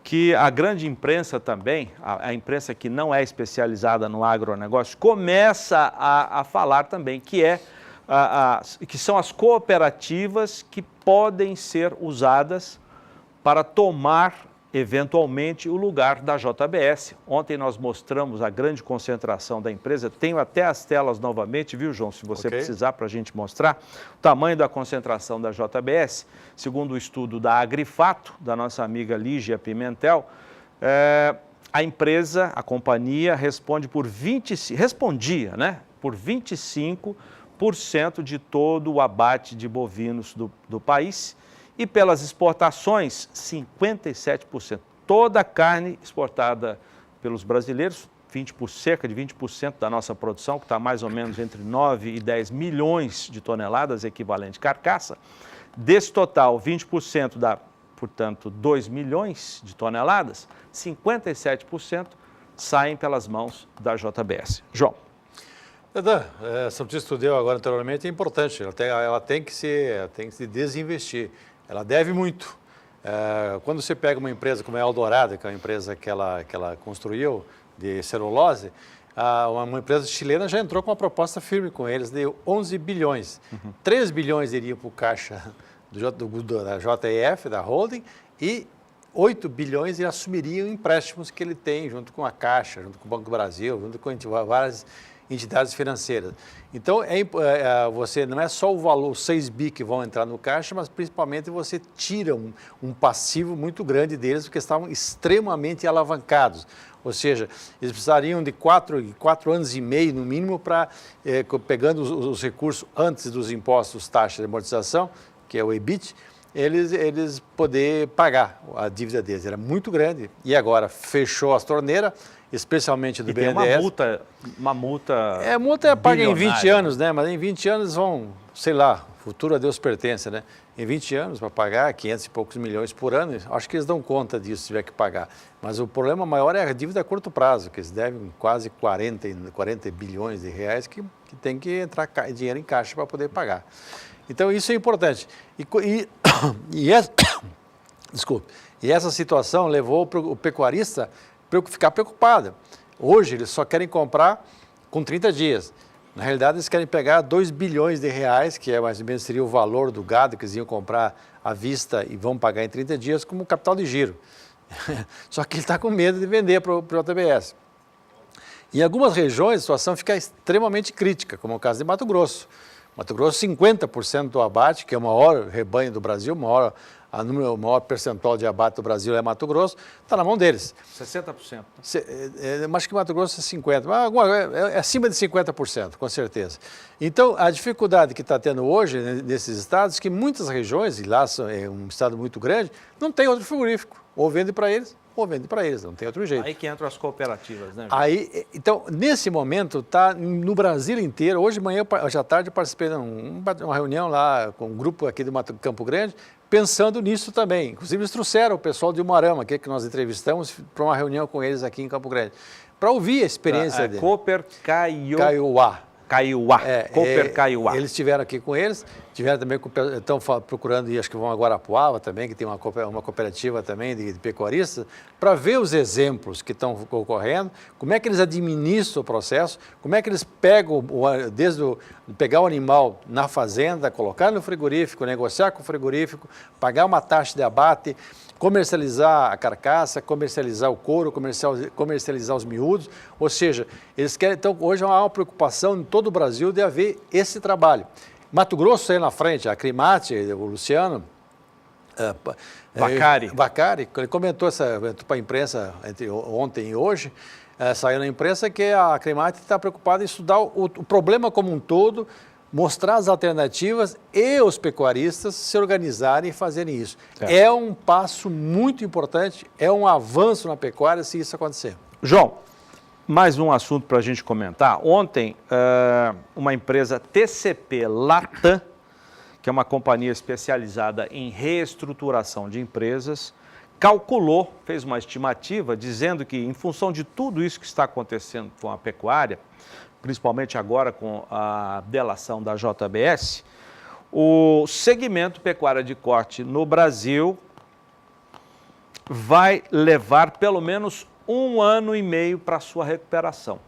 que a grande imprensa também, a imprensa que não é especializada no agronegócio, começa a falar também, que são as cooperativas que podem ser usadas para tomar, eventualmente, o lugar da JBS. Ontem nós mostramos a grande concentração da empresa, tenho até as telas novamente, viu, João, se você precisar para a gente mostrar, o tamanho da concentração da JBS, segundo o estudo da Agrifato, da nossa amiga Lígia Pimentel, a empresa, a companhia, respondia por 25% de todo o abate de bovinos do país e pelas exportações, 57%. Toda a carne exportada pelos brasileiros, cerca de 20% da nossa produção, que está mais ou menos entre 9 e 10 milhões de toneladas, equivalente carcaça. Desse total, 20% dá, portanto, 2 milhões de toneladas, 57% saem pelas mãos da JBS. João. Essa notícia que tu deu agora anteriormente é importante. Ela tem que se desinvestir. Ela deve muito. Quando você pega uma empresa como a Eldorado, que é uma empresa que ela construiu de celulose, uma empresa chilena já entrou com uma proposta firme com eles de 11 bilhões. 3 bilhões iriam para o caixa da JEF, da holding, e 8 bilhões ele assumiriam empréstimos que ele tem junto com a Caixa, junto com o Banco do Brasil, junto com várias entidades financeiras. Então, você não é só o valor, 6 bi que vão entrar no caixa, mas principalmente você tira um passivo muito grande deles, porque estavam extremamente alavancados. Ou seja, eles precisariam de 4 anos e meio, no mínimo, para, pegando os recursos antes dos impostos, taxa de amortização, que é o EBIT, eles poder pagar a dívida deles. Era muito grande. E agora fechou as torneiras, especialmente do BNDES. Uma multa. A multa é paga em 20 anos, né? Mas em 20 anos vão, sei lá, futuro a Deus pertence, né? Em 20 anos, para pagar 500 e poucos milhões por ano, acho que eles dão conta disso, se tiver que pagar. Mas o problema maior é a dívida a curto prazo, que eles devem quase 40 bilhões de reais que tem que entrar dinheiro em caixa para poder pagar. Então, isso é importante. E essa situação levou o pecuarista a ficar preocupado. Hoje, eles só querem comprar com 30 dias. Na realidade, eles querem pegar 2 bilhões de reais, que mais ou menos seria o valor do gado que eles iam comprar à vista e vão pagar em 30 dias como capital de giro. Só que ele está com medo de vender para o JBS. Em algumas regiões, a situação fica extremamente crítica, como é o caso de Mato Grosso. Mato Grosso, 50% do abate, que é o maior rebanho do Brasil, o maior percentual de abate do Brasil é Mato Grosso, está na mão deles. 60%. Acho que Mato Grosso é 50%, mas é acima de 50%, com certeza. Então, a dificuldade que está tendo hoje nesses estados é que muitas regiões, e lá é um estado muito grande, não tem outro frigorífico. Ou vende para eles, não tem outro jeito. Aí que entram as cooperativas, né? Então, nesse momento, está no Brasil inteiro. Hoje de manhã, hoje à tarde, eu participei de uma reunião lá com um grupo aqui do Campo Grande, pensando nisso também. Inclusive, eles trouxeram o pessoal de Umuarama, que nós entrevistamos, para uma reunião com eles aqui em Campo Grande, para ouvir a experiência deles. Cooper Caiuá. Cooper Caiuá. Eles estiveram aqui com eles, estão procurando, e acho que vão a Guarapuava também, que tem uma cooperativa também de pecuaristas, para ver os exemplos que estão ocorrendo, como é que eles administram o processo, como é que eles pegam, pegar o animal na fazenda, colocar no frigorífico, negociar com o frigorífico, pagar uma taxa de abate, comercializar a carcaça, comercializar o couro, comercializar os miúdos, ou seja, eles querem, então hoje há uma preocupação em todo o Brasil de haver esse trabalho. Mato Grosso saiu na frente, a Acrimate, o Luciano Vacari, ele comentou para a imprensa entre ontem e hoje, saiu na imprensa que a Acrimate está preocupada em estudar o problema como um todo, mostrar as alternativas e os pecuaristas se organizarem e fazerem isso. É um passo muito importante, é um avanço na pecuária se isso acontecer. João, mais um assunto para a gente comentar. Ontem, uma empresa TCP Latam, que é uma companhia especializada em reestruturação de empresas, calculou, fez uma estimativa, dizendo que em função de tudo isso que está acontecendo com a pecuária, principalmente agora com a delação da JBS, o segmento pecuária de corte no Brasil vai levar pelo menos 1 ano e meio para a sua recuperação.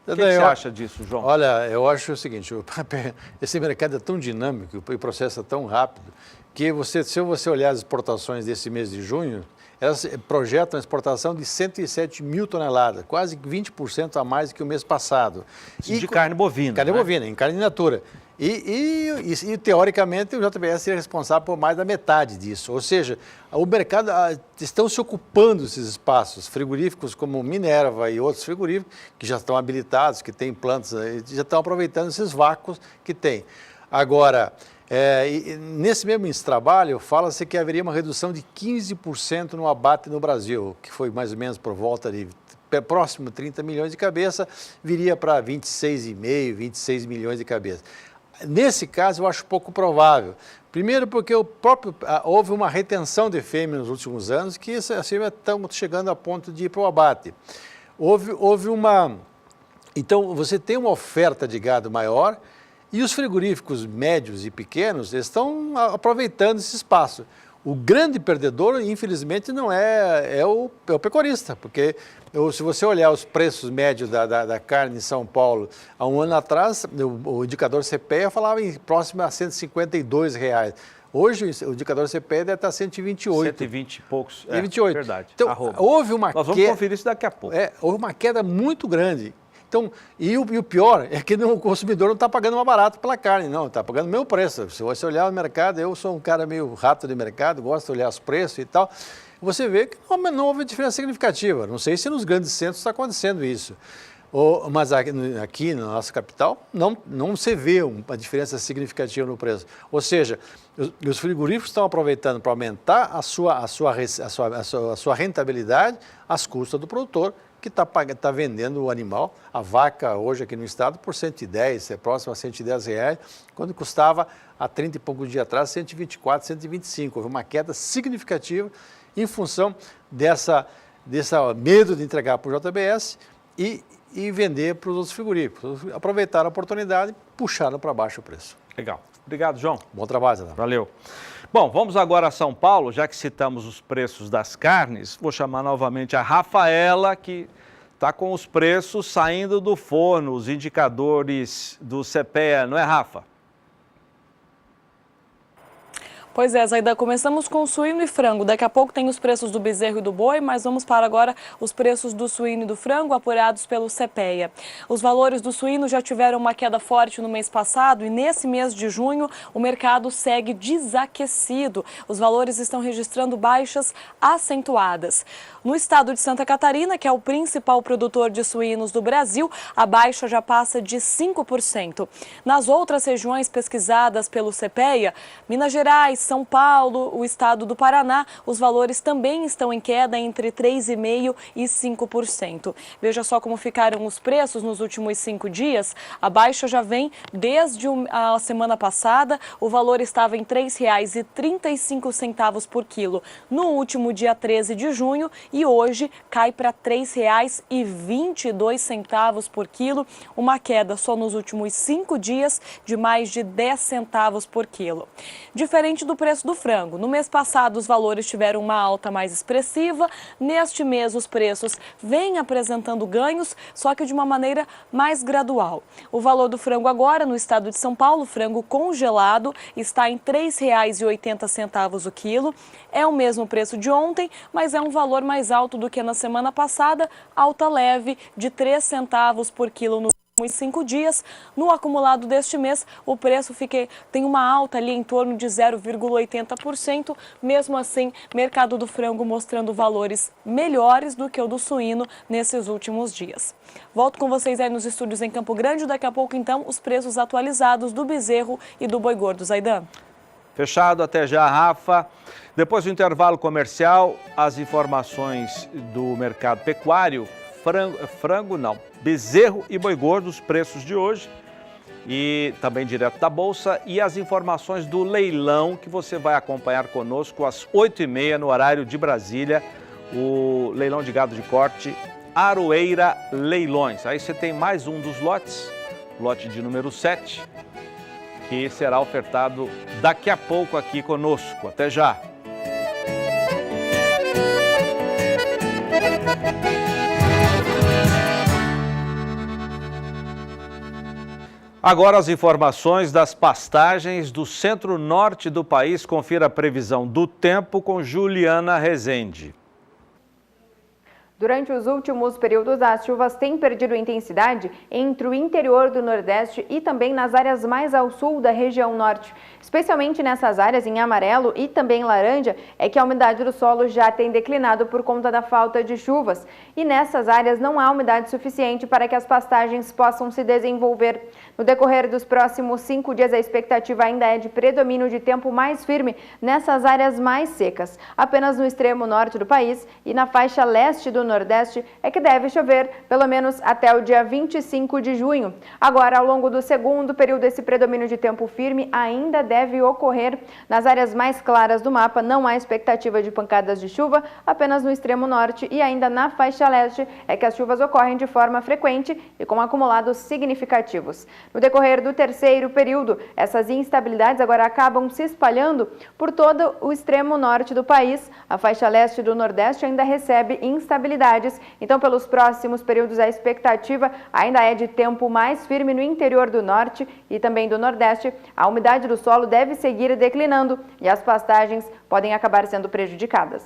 O que você acha disso, João? Olha, eu acho o seguinte, esse mercado é tão dinâmico e o processo é tão rápido que se você olhar as exportações desse mês de junho, elas projetam a exportação de 107 mil toneladas, quase 20% a mais do que o mês passado. De carne bovina. Carne bovina, em carne in natura. E, teoricamente, o JBS seria responsável por mais da metade disso. Ou seja, o mercado estão se ocupando desses espaços. Frigoríficos como Minerva e outros frigoríficos, que já estão habilitados, que têm plantas, já estão aproveitando esses vácuos que tem. Agora, nesse mesmo trabalho, fala-se que haveria uma redução de 15% no abate no Brasil, que foi mais ou menos por volta de próximo 30 milhões de cabeça, viria para 26,5, 26 milhões de cabeça. Nesse caso, eu acho pouco provável. Primeiro porque houve uma retenção de fêmea nos últimos anos, que as fêmeas estão chegando a ponto de ir para o abate. Houve uma Então, você tem uma oferta de gado maior e os frigoríficos médios e pequenos estão aproveitando esse espaço. O grande perdedor, infelizmente, não é o pecuarista, porque se você olhar os preços médios da carne em São Paulo, há um ano atrás, o indicador CPEA falava em próximo a R$ 152. Hoje, o indicador CPEA deve estar 128. 120 e poucos. 128. Verdade. Então, houve uma Nós vamos conferir isso daqui a pouco. Houve uma queda muito grande. Então, e o pior é que o consumidor não está pagando mais barato pela carne, não, está pagando o meu preço. Se você olhar o mercado, eu sou um cara meio rato de mercado, gosto de olhar os preços e tal, você vê que não houve diferença significativa. Não sei se nos grandes centros está acontecendo isso. Mas aqui na nossa capital não se vê uma diferença significativa no preço. Ou seja, os frigoríficos estão aproveitando para aumentar a sua rentabilidade às custas do produtor, que está vendendo o animal, a vaca hoje aqui no estado, por 110, próximo a 110 reais, quando custava há 30 e poucos dias atrás 124, 125. Houve uma queda significativa em função dessa medo de entregar para o JBS e vender para os outros frigoríficos. Aproveitaram a oportunidade e puxaram para baixo o preço. Legal. Obrigado, João. Bom trabalho, Zé. Valeu. Bom, vamos agora a São Paulo, já que citamos os preços das carnes, vou chamar novamente a Rafaela, que está com os preços saindo do forno, os indicadores do CPEA, não é, Rafa? Pois é, Zaidan, começamos com suíno e frango. Daqui a pouco tem os preços do bezerro e do boi, mas vamos para agora os preços do suíno e do frango apurados pelo CPEA. Os valores do suíno já tiveram uma queda forte no mês passado e nesse mês de junho o mercado segue desaquecido. Os valores estão registrando baixas acentuadas. No estado de Santa Catarina, que é o principal produtor de suínos do Brasil, a baixa já passa de 5%. Nas outras regiões pesquisadas pelo CPEA, Minas Gerais, São Paulo, o estado do Paraná, os valores também estão em queda entre 3,5% e 5%. Veja só como ficaram os preços nos últimos 5 dias. A baixa já vem desde a semana passada. O valor estava em R$ 3,35 por quilo no último dia 13 de junho e hoje cai para R$ 3,22 por quilo, uma queda só nos últimos 5 dias de mais de 10 centavos por quilo. Diferente do preço do frango, no mês passado os valores tiveram uma alta mais expressiva, neste mês os preços vêm apresentando ganhos, só que de uma maneira mais gradual. O valor do frango agora no estado de São Paulo, frango congelado, está em R$ 3,80 o quilo, é o mesmo preço de ontem, mas é um valor mais alto do que na semana passada, alta leve de 3 centavos por quilo nos últimos 5 dias. No acumulado deste mês, o preço tem uma alta ali em torno de 0,80%. Mesmo assim, mercado do frango mostrando valores melhores do que o do suíno nesses últimos dias. Volto com vocês aí nos estúdios em Campo Grande. Daqui a pouco, então, os preços atualizados do bezerro e do boi gordo. Zaidan. Fechado, até já, Rafa. Depois do intervalo comercial, as informações do mercado pecuário, bezerro e boi gordo, os preços de hoje e também direto da Bolsa e as informações do leilão que você vai acompanhar conosco às 8h30 no horário de Brasília, o leilão de gado de corte Aroeira Leilões. Aí você tem mais um dos lotes, lote de número 7, que será ofertado daqui a pouco aqui conosco. Até já! Agora as informações das pastagens do centro-norte do país. Confira a previsão do tempo com Juliana Rezende. Durante os últimos períodos, as chuvas têm perdido intensidade entre o interior do Nordeste e também nas áreas mais ao sul da região norte. Especialmente nessas áreas em amarelo e também laranja, é que a umidade do solo já tem declinado por conta da falta de chuvas. E nessas áreas não há umidade suficiente para que as pastagens possam se desenvolver. No decorrer dos próximos 5 dias, a expectativa ainda é de predomínio de tempo mais firme nessas áreas mais secas. Apenas no extremo norte do país e na faixa leste do Nordeste é que deve chover pelo menos até o dia 25 de junho. Agora, ao longo do segundo período, esse predomínio de tempo firme ainda deve ocorrer. Nas áreas mais claras do mapa, não há expectativa de pancadas de chuva, apenas no extremo norte e ainda na faixa leste é que as chuvas ocorrem de forma frequente e com acumulados significativos. No decorrer do terceiro período, essas instabilidades agora acabam se espalhando por todo o extremo norte do país. A faixa leste do Nordeste ainda recebe instabilidades, então pelos próximos períodos a expectativa ainda é de tempo mais firme no interior do norte e também do Nordeste. A umidade do solo deve seguir declinando e as pastagens podem acabar sendo prejudicadas.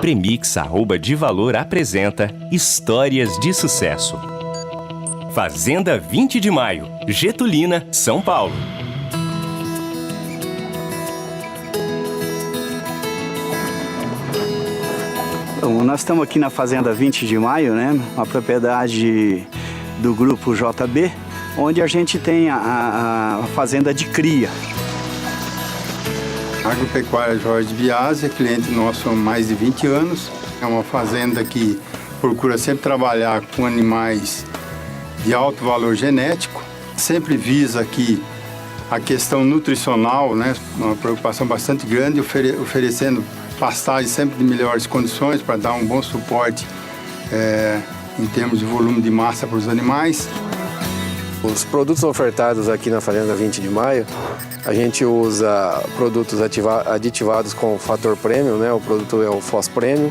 Premix Arroba de Valor apresenta Histórias de Sucesso. Fazenda 20 de Maio, Getulina, São Paulo. Bom, nós estamos aqui na Fazenda 20 de Maio, né? Uma propriedade do grupo JB, onde a gente tem a fazenda de cria. Agropecuária Jorge Biasi é cliente nosso há mais de 20 anos. É uma fazenda que procura sempre trabalhar com animais de alto valor genético. Sempre visa aqui a questão nutricional, né? Uma preocupação bastante grande, oferecendo pastagem sempre de melhores condições para dar um bom suporte em termos de volume de massa para os animais. Os produtos ofertados aqui na Fazenda 20 de Maio, a gente usa produtos aditivados com fator premium, né? O produto é o Fos Premium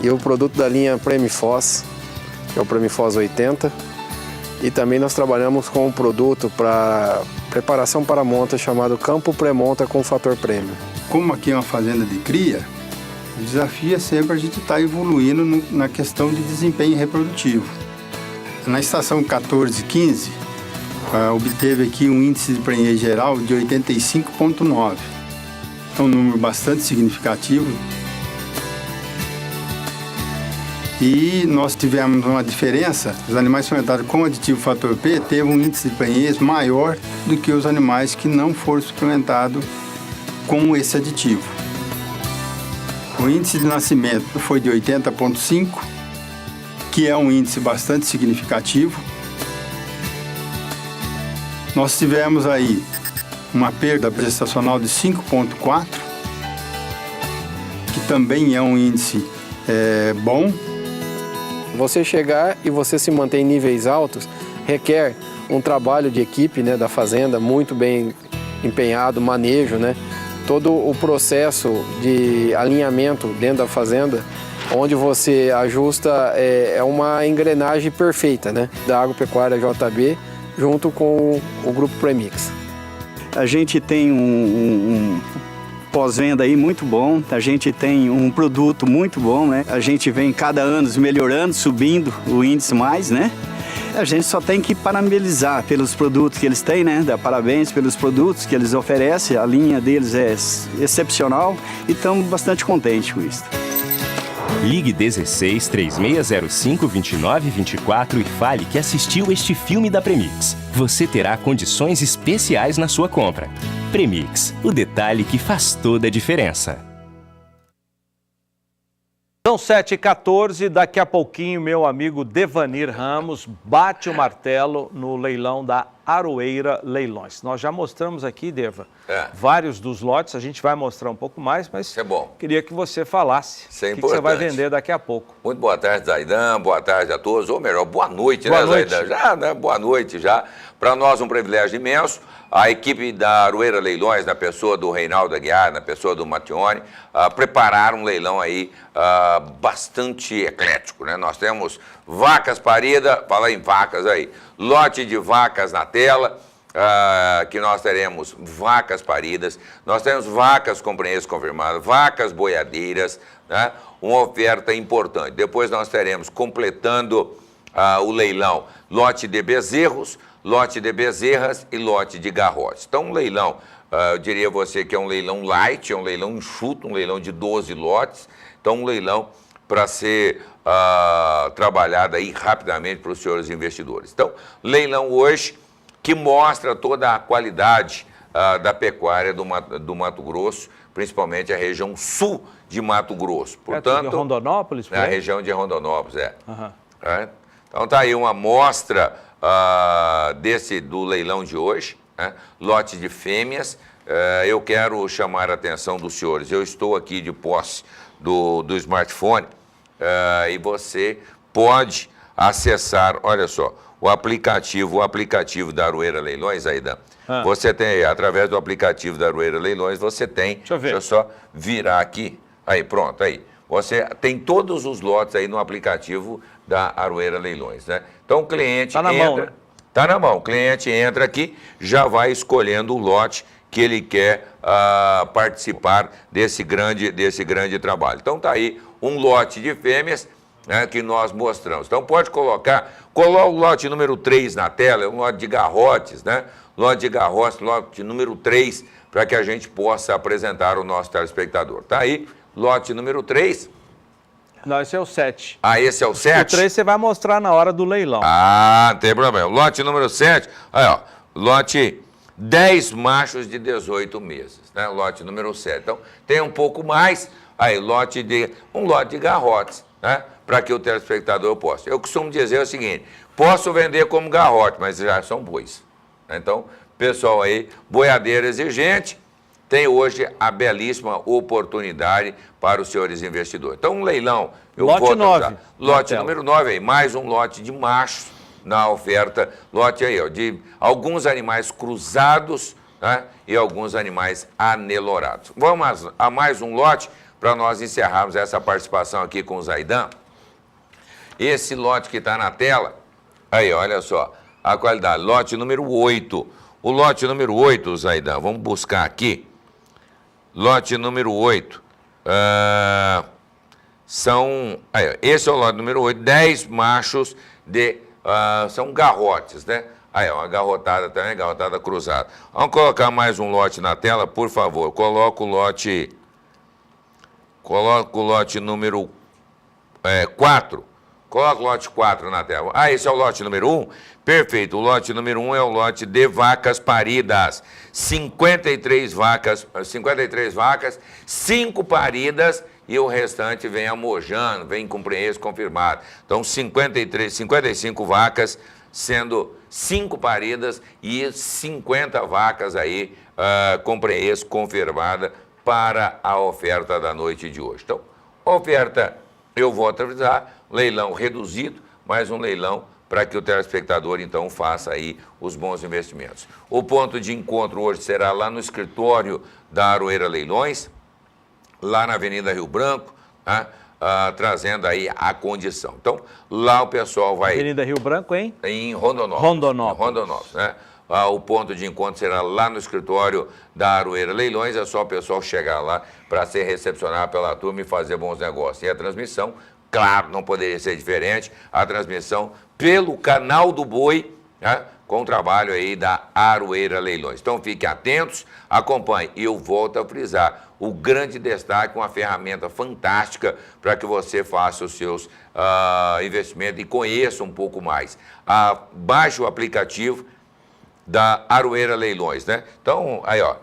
e o produto da linha Premifos, que é o Premifos 80. E também nós trabalhamos com um produto para preparação para monta chamado Campo Pré-Monta com fator premium. Como aqui é uma fazenda de cria, o desafio é sempre a gente estar evoluindo na questão de desempenho reprodutivo. Na estação 14-15, obteve aqui um índice de prenhez geral de 85,9. É um número bastante significativo. E nós tivemos uma diferença, os animais suplementados com aditivo fator P teve um índice de prenhez maior do que os animais que não foram suplementados com esse aditivo. O índice de nascimento foi de 80,5, que é um índice bastante significativo. Nós tivemos aí uma perda prestacional de 5,4, que também é um índice bom. Você chegar e você se manter em níveis altos requer um trabalho de equipe, né, da fazenda muito bem empenhado, manejo, né? Todo o processo de alinhamento dentro da fazenda, onde você ajusta é uma engrenagem perfeita, né, da Agropecuária JB junto com o Grupo Premix. A gente tem um pós-venda aí muito bom, a gente tem um produto muito bom, né? A gente vem cada ano melhorando, subindo o índice mais, né? A gente só tem que parabenizar pelos produtos que eles têm, né? Dar parabéns pelos produtos que eles oferecem, a linha deles é excepcional e estamos bastante contentes com isso. Ligue 16 3605 2924 e fale que assistiu este filme da Premix. Você terá condições especiais na sua compra. Premix, o detalhe que faz toda a diferença. São 7h14, daqui a pouquinho meu amigo Devanir Ramos bate o martelo no leilão da Aroeira Leilões. Nós já mostramos aqui, Deva, vários dos lotes, a gente vai mostrar um pouco mais, mas queria que você falasse o que você vai vender daqui a pouco. Muito boa tarde, Zaidan, boa tarde a todos, ou melhor, boa noite, boa noite. Zaidan? Já, né? Boa noite já. Para nós um privilégio imenso. A equipe da Aroeira Leilões, na pessoa do Reinaldo Aguiar, na pessoa do Mattioni, prepararam um leilão aí bastante eclético, né? Nós temos vacas paridas, fala em vacas aí, lote de vacas na tela, que nós teremos vacas paridas, nós temos vacas com prenhez confirmado, vacas boiadeiras, né? Uma oferta importante. Depois nós teremos, completando o leilão, lote de bezerros, lote de bezerras e lote de garrotes. Então, um leilão, eu diria a você que é um leilão light, é um leilão enxuto, um leilão de 12 lotes. Então, um leilão para ser trabalhado aí rapidamente para os senhores investidores. Então, leilão hoje que mostra toda a qualidade da pecuária do Mato Grosso, principalmente a região sul de Mato Grosso. Portanto, de Rondonópolis? A região de Rondonópolis, Uhum. Então está aí uma amostra do leilão de hoje, né? Lote de fêmeas. Eu quero chamar a atenção dos senhores. Eu estou aqui de posse do smartphone e você pode acessar, olha só, o aplicativo da Aroeira Leilões, Aidan. Você tem, através do aplicativo da Aroeira Leilões, você tem, deixa eu só virar aqui, aí, pronto, aí. Você tem todos os lotes aí no aplicativo da Aroeira Leilões, né? Então o cliente na entra, mão, né? Tá na mão, o cliente entra aqui, já vai escolhendo o lote que ele quer participar desse grande trabalho. Então tá aí um lote de fêmeas, né, que nós mostramos. Então pode coloca o lote número 3 na tela, é um lote de garrotes, né? Lote de garrotes, lote número 3, para que a gente possa apresentar ao nosso telespectador. Tá aí, lote número 3. Não, esse é o 7. Esse é o 7? O 3 você vai mostrar na hora do leilão. Não tem problema. Lote número 7, aí, ó, lote 10 machos de 18 meses, né? Lote número 7. Então, tem um pouco mais, aí, um lote de garrotes, né? Para que o telespectador possa. Eu costumo dizer o seguinte, posso vender como garrote, mas já são bois. Então, pessoal aí, boiadeiro exigente, tem hoje a belíssima oportunidade para os senhores investidores. Então, um leilão. Lote 9. Lote número 9 aí, mais um lote de machos na oferta. Lote aí, ó, de alguns animais cruzados, né, e alguns animais anelorados. Vamos a mais um lote para nós encerrarmos essa participação aqui com o Zaidan. Esse lote que está na tela, aí, olha só, a qualidade. Lote número 8. O lote número 8, Zaidan, vamos buscar aqui. Lote número 8. Esse é o lote número 8, 10 machos são garrotes, né? Aí, ó, uma garrotada também, garrotada cruzada. Vamos colocar mais um lote na tela, por favor. Coloca o lote número 4. Coloca o lote 4 na tela. Esse é o lote número 1? Perfeito. O lote número 1 é o lote de vacas paridas. 53 vacas, 5 paridas e o restante vem amojando, vem com prenhez confirmado. Então, 55 vacas, sendo 5 paridas e 50 vacas aí com prenhez confirmada para a oferta da noite de hoje. Então, oferta, eu volto a avisar, leilão reduzido, mas um leilão para que o telespectador, então, faça aí os bons investimentos. O ponto de encontro hoje será lá no escritório da Aroeira Leilões, lá na Avenida Rio Branco, né, trazendo aí a condição. Então, lá o pessoal vai... Avenida Rio Branco, hein? Em Rondonópolis. Rondonópolis, né? O ponto de encontro será lá no escritório da Aroeira Leilões, é só o pessoal chegar lá para ser recepcionado pela turma e fazer bons negócios. E a transmissão, claro, não poderia ser diferente, a transmissão pelo canal do Boi, né, com o trabalho aí da Aroeira Leilões. Então fiquem atentos, acompanhem. E eu volto a frisar, o grande destaque, uma ferramenta fantástica para que você faça os seus investimentos e conheça um pouco mais. Baixe o aplicativo da Aroeira Leilões, né? Então, aí, ó,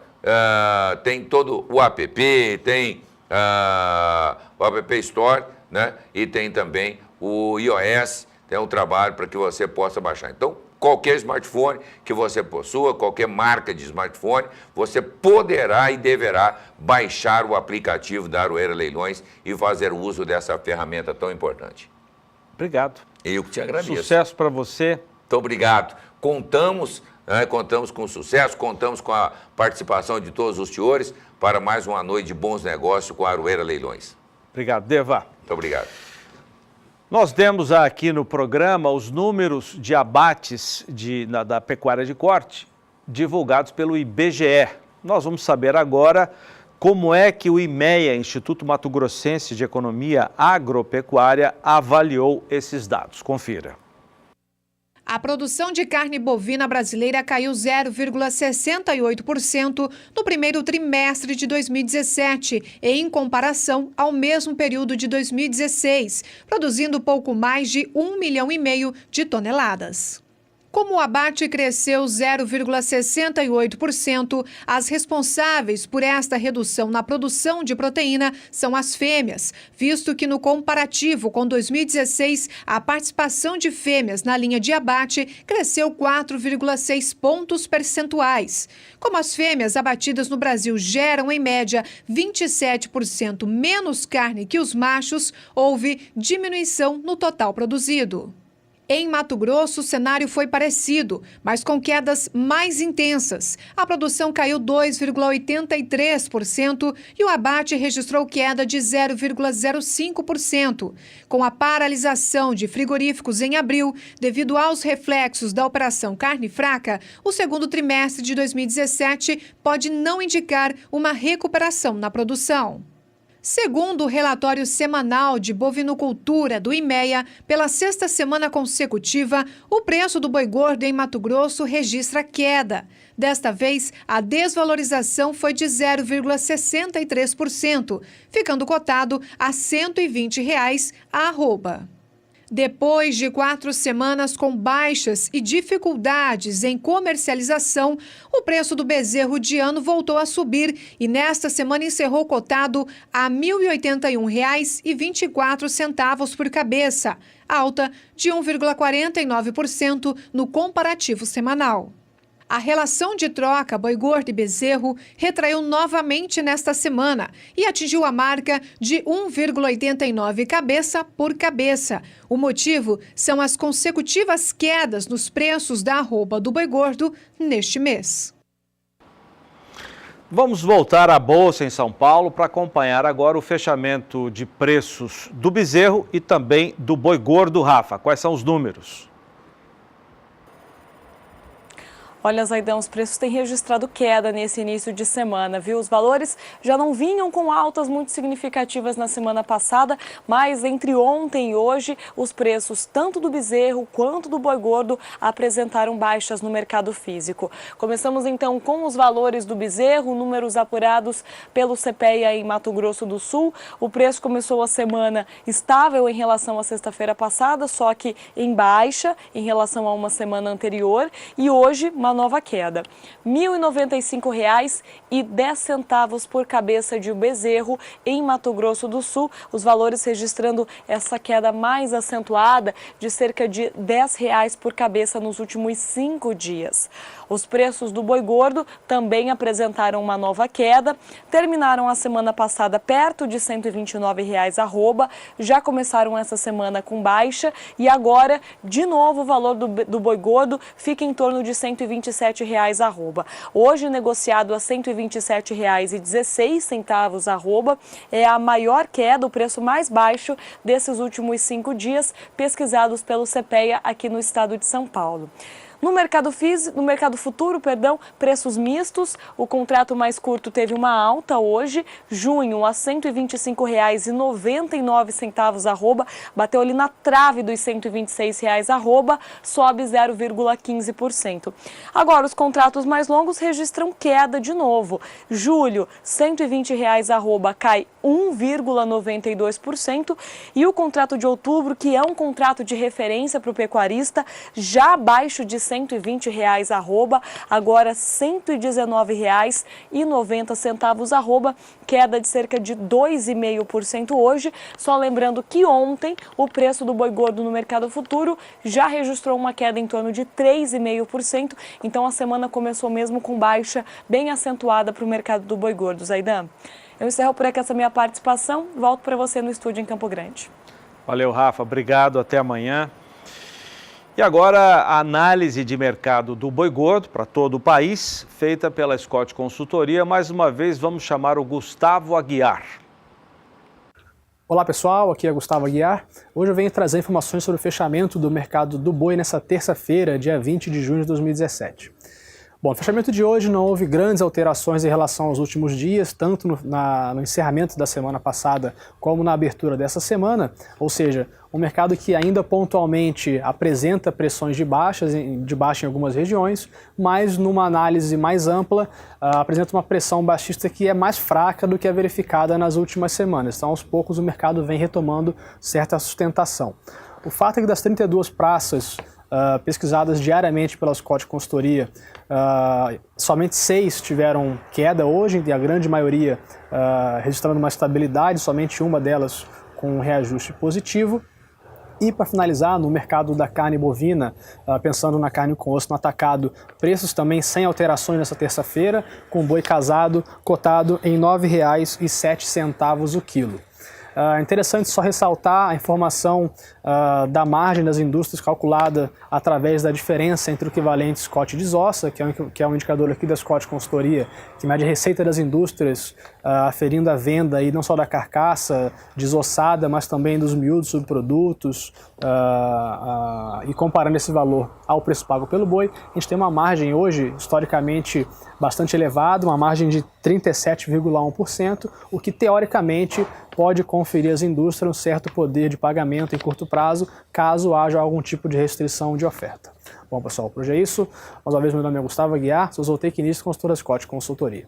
tem todo o app, tem o App Store, né? E tem também o iOS, tem um trabalho para que você possa baixar. Então, qualquer smartphone que você possua, qualquer marca de smartphone, você poderá e deverá baixar o aplicativo da Aroeira Leilões e fazer uso dessa ferramenta tão importante. Obrigado. Eu que te agradeço. Sucesso para você. Muito obrigado. Contamos com sucesso, contamos com a participação de todos os senhores para mais uma noite de bons negócios com a Aroeira Leilões. Obrigado, Deva. Muito obrigado. Nós demos aqui no programa os números de abates da pecuária de corte divulgados pelo IBGE. Nós vamos saber agora como é que o IMEA, Instituto Mato Grossense de Economia Agropecuária, avaliou esses dados. Confira. A produção de carne bovina brasileira caiu 0,68% no primeiro trimestre de 2017, em comparação ao mesmo período de 2016, produzindo pouco mais de 1,5 milhão de toneladas. Como o abate cresceu 0,68%, as responsáveis por esta redução na produção de proteína são as fêmeas, visto que no comparativo com 2016, a participação de fêmeas na linha de abate cresceu 4,6 pontos percentuais. Como as fêmeas abatidas no Brasil geram, em média, 27% menos carne que os machos, houve diminuição no total produzido. Em Mato Grosso, o cenário foi parecido, mas com quedas mais intensas. A produção caiu 2,83% e o abate registrou queda de 0,05%. Com a paralisação de frigoríficos em abril, devido aos reflexos da Operação Carne Fraca, o segundo trimestre de 2017 pode não indicar uma recuperação na produção. Segundo o relatório semanal de bovinocultura do IMEA, pela sexta semana consecutiva, o preço do boi gordo em Mato Grosso registra queda. Desta vez, a desvalorização foi de 0,63%, ficando cotado a R$ 120 a arroba. Depois de 4 semanas com baixas e dificuldades em comercialização, o preço do bezerro de ano voltou a subir e nesta semana encerrou cotado a R$ 1.081,24 por cabeça, alta de 1,49% no comparativo semanal. A relação de troca boi gordo e bezerro retraiu novamente nesta semana e atingiu a marca de 1,89 cabeça por cabeça. O motivo são as consecutivas quedas nos preços da arroba do boi gordo neste mês. Vamos voltar à Bolsa em São Paulo para acompanhar agora o fechamento de preços do bezerro e também do boi gordo. Rafa, quais são os números? Olha, Zaidão, os preços têm registrado queda nesse início de semana, viu? Os valores já não vinham com altas muito significativas na semana passada, mas entre ontem e hoje, os preços tanto do bezerro quanto do boi gordo apresentaram baixas no mercado físico. Começamos então com os valores do bezerro, números apurados pelo CPEA em Mato Grosso do Sul. O preço começou a semana estável em relação à sexta-feira passada, só que em baixa em relação a uma semana anterior, e hoje uma nova queda. R$ 1.095,10 por cabeça de bezerro em Mato Grosso do Sul, os valores registrando essa queda mais acentuada de cerca de R$ 10 por cabeça nos últimos 5 dias. Os preços do boi gordo também apresentaram uma nova queda, terminaram a semana passada perto de R$ 129 arroba, já começaram essa semana com baixa e agora, de novo, o valor do boi gordo fica em torno de R$ 127 arroba. Hoje negociado a R$ 127,16 arroba, é a maior queda, o preço mais baixo desses últimos 5 dias, pesquisados pelo CPEA aqui no estado de São Paulo. No mercado futuro, preços mistos. O contrato mais curto teve uma alta hoje, junho a R$ 125,99 arroba, bateu ali na trave dos R$ 126 arroba, sobe 0,15%. Agora, os contratos mais longos registram queda de novo. Julho, R$ 120 arroba, cai 1,92%, e o contrato de outubro, que é um contrato de referência para o pecuarista, já abaixo de R$ 120 arroba, agora R$ 119,90 arroba, queda de cerca de 2,5% hoje. Só lembrando que ontem o preço do boi gordo no mercado futuro já registrou uma queda em torno de 3,5%, então a semana começou mesmo com baixa bem acentuada para o mercado do boi gordo. Zaidan, eu encerro por aqui essa minha participação, volto para você no estúdio em Campo Grande. Valeu, Rafa, obrigado, até amanhã. E agora a análise de mercado do boi gordo para todo o país, feita pela Scott Consultoria. Mais uma vez vamos chamar o Gustavo Aguiar. Olá pessoal, aqui é Gustavo Aguiar. Hoje eu venho trazer informações sobre o fechamento do mercado do boi nessa terça-feira, dia 20 de junho de 2017. Bom, no fechamento de hoje não houve grandes alterações em relação aos últimos dias, tanto no encerramento da semana passada como na abertura dessa semana, ou seja, um mercado que ainda pontualmente apresenta pressões de baixa em algumas regiões, mas numa análise mais ampla apresenta uma pressão baixista que é mais fraca do que a verificada nas últimas semanas. Então, aos poucos, o mercado vem retomando certa sustentação. O fato é que das 32 praças pesquisadas diariamente pela Scott Consultoria, somente 6 tiveram queda hoje, e a grande maioria registrando uma estabilidade, somente uma delas com um reajuste positivo. E para finalizar, no mercado da carne bovina, pensando na carne com osso no atacado, preços também sem alterações nessa terça-feira, com boi casado cotado em R$ 9,07 o quilo. É interessante só ressaltar a informação da margem das indústrias calculada através da diferença entre o equivalente Scott e desossa, que é um indicador aqui da Scott Consultoria, que mede a receita das indústrias, aferindo a venda aí não só da carcaça desossada, mas também dos miúdos subprodutos, e comparando esse valor ao preço pago pelo boi, a gente tem uma margem hoje historicamente bastante elevada, uma margem de 37,1%, o que teoricamente pode conferir às indústrias um certo poder de pagamento em curto prazo, caso haja algum tipo de restrição de oferta. Bom, pessoal, por hoje é isso. Mais uma vez, meu nome é Gustavo Aguiar, sou zootecnista e consultora Scott Consultoria.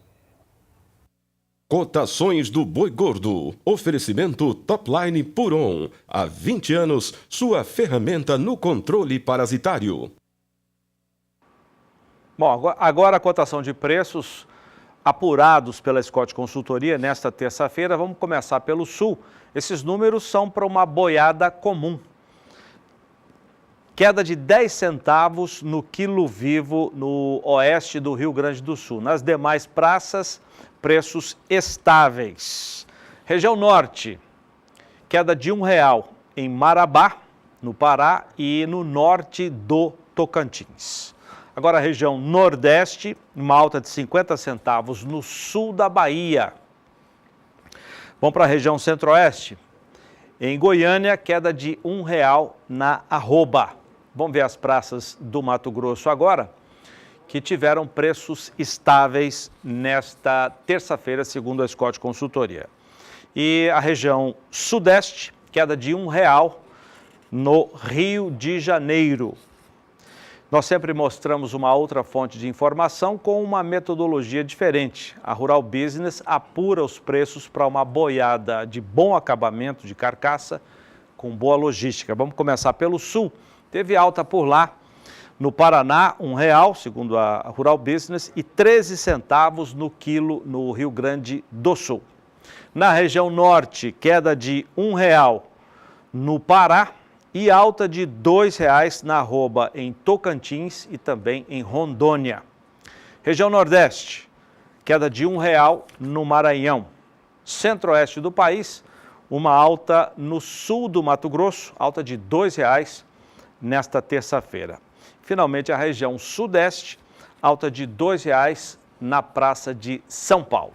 Cotações do boi gordo. Oferecimento Topline Puron. Há 20 anos, sua ferramenta no controle parasitário. Bom, agora a cotação de preços apurados pela Scott Consultoria nesta terça-feira. Vamos começar pelo Sul. Esses números são para uma boiada comum. Queda de 10 centavos no quilo vivo no oeste do Rio Grande do Sul. Nas demais praças, preços estáveis. Região Norte, queda de R$1 em Marabá, no Pará, e no norte do Tocantins. Agora a região Nordeste, uma alta de 50 centavos no sul da Bahia. Vamos para a região Centro-Oeste. Em Goiânia, queda de R$1 na arroba. Vamos ver as praças do Mato Grosso agora, que tiveram preços estáveis nesta terça-feira, segundo a Scott Consultoria. E a região Sudeste, queda de R$1 no Rio de Janeiro. Nós sempre mostramos uma outra fonte de informação com uma metodologia diferente. A Rural Business apura os preços para uma boiada de bom acabamento de carcaça com boa logística. Vamos começar pelo Sul. Teve alta por lá. No Paraná, R$1, segundo a Rural Business, e 13 centavos no quilo no Rio Grande do Sul. Na região Norte, queda de R$1 no Pará, e alta de R$2 na arroba em Tocantins e também em Rondônia. Região Nordeste, queda de R$1 no Maranhão. Centro-Oeste do país, uma alta no sul do Mato Grosso, alta de R$2 nesta terça-feira. Finalmente, a região Sudeste, alta de R$2 na Praça de São Paulo.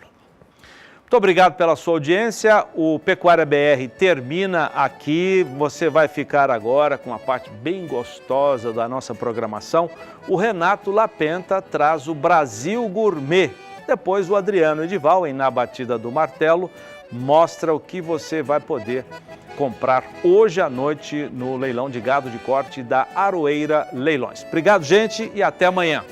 Muito obrigado pela sua audiência. O Pecuária BR termina aqui. Você vai ficar agora com a parte bem gostosa da nossa programação. O Renato Lapenta traz o Brasil Gourmet. Depois o Adriano Edival, em Na Batida do Martelo, mostra o que você vai poder comprar hoje à noite no leilão de gado de corte da Aroeira Leilões. Obrigado, gente, e até amanhã.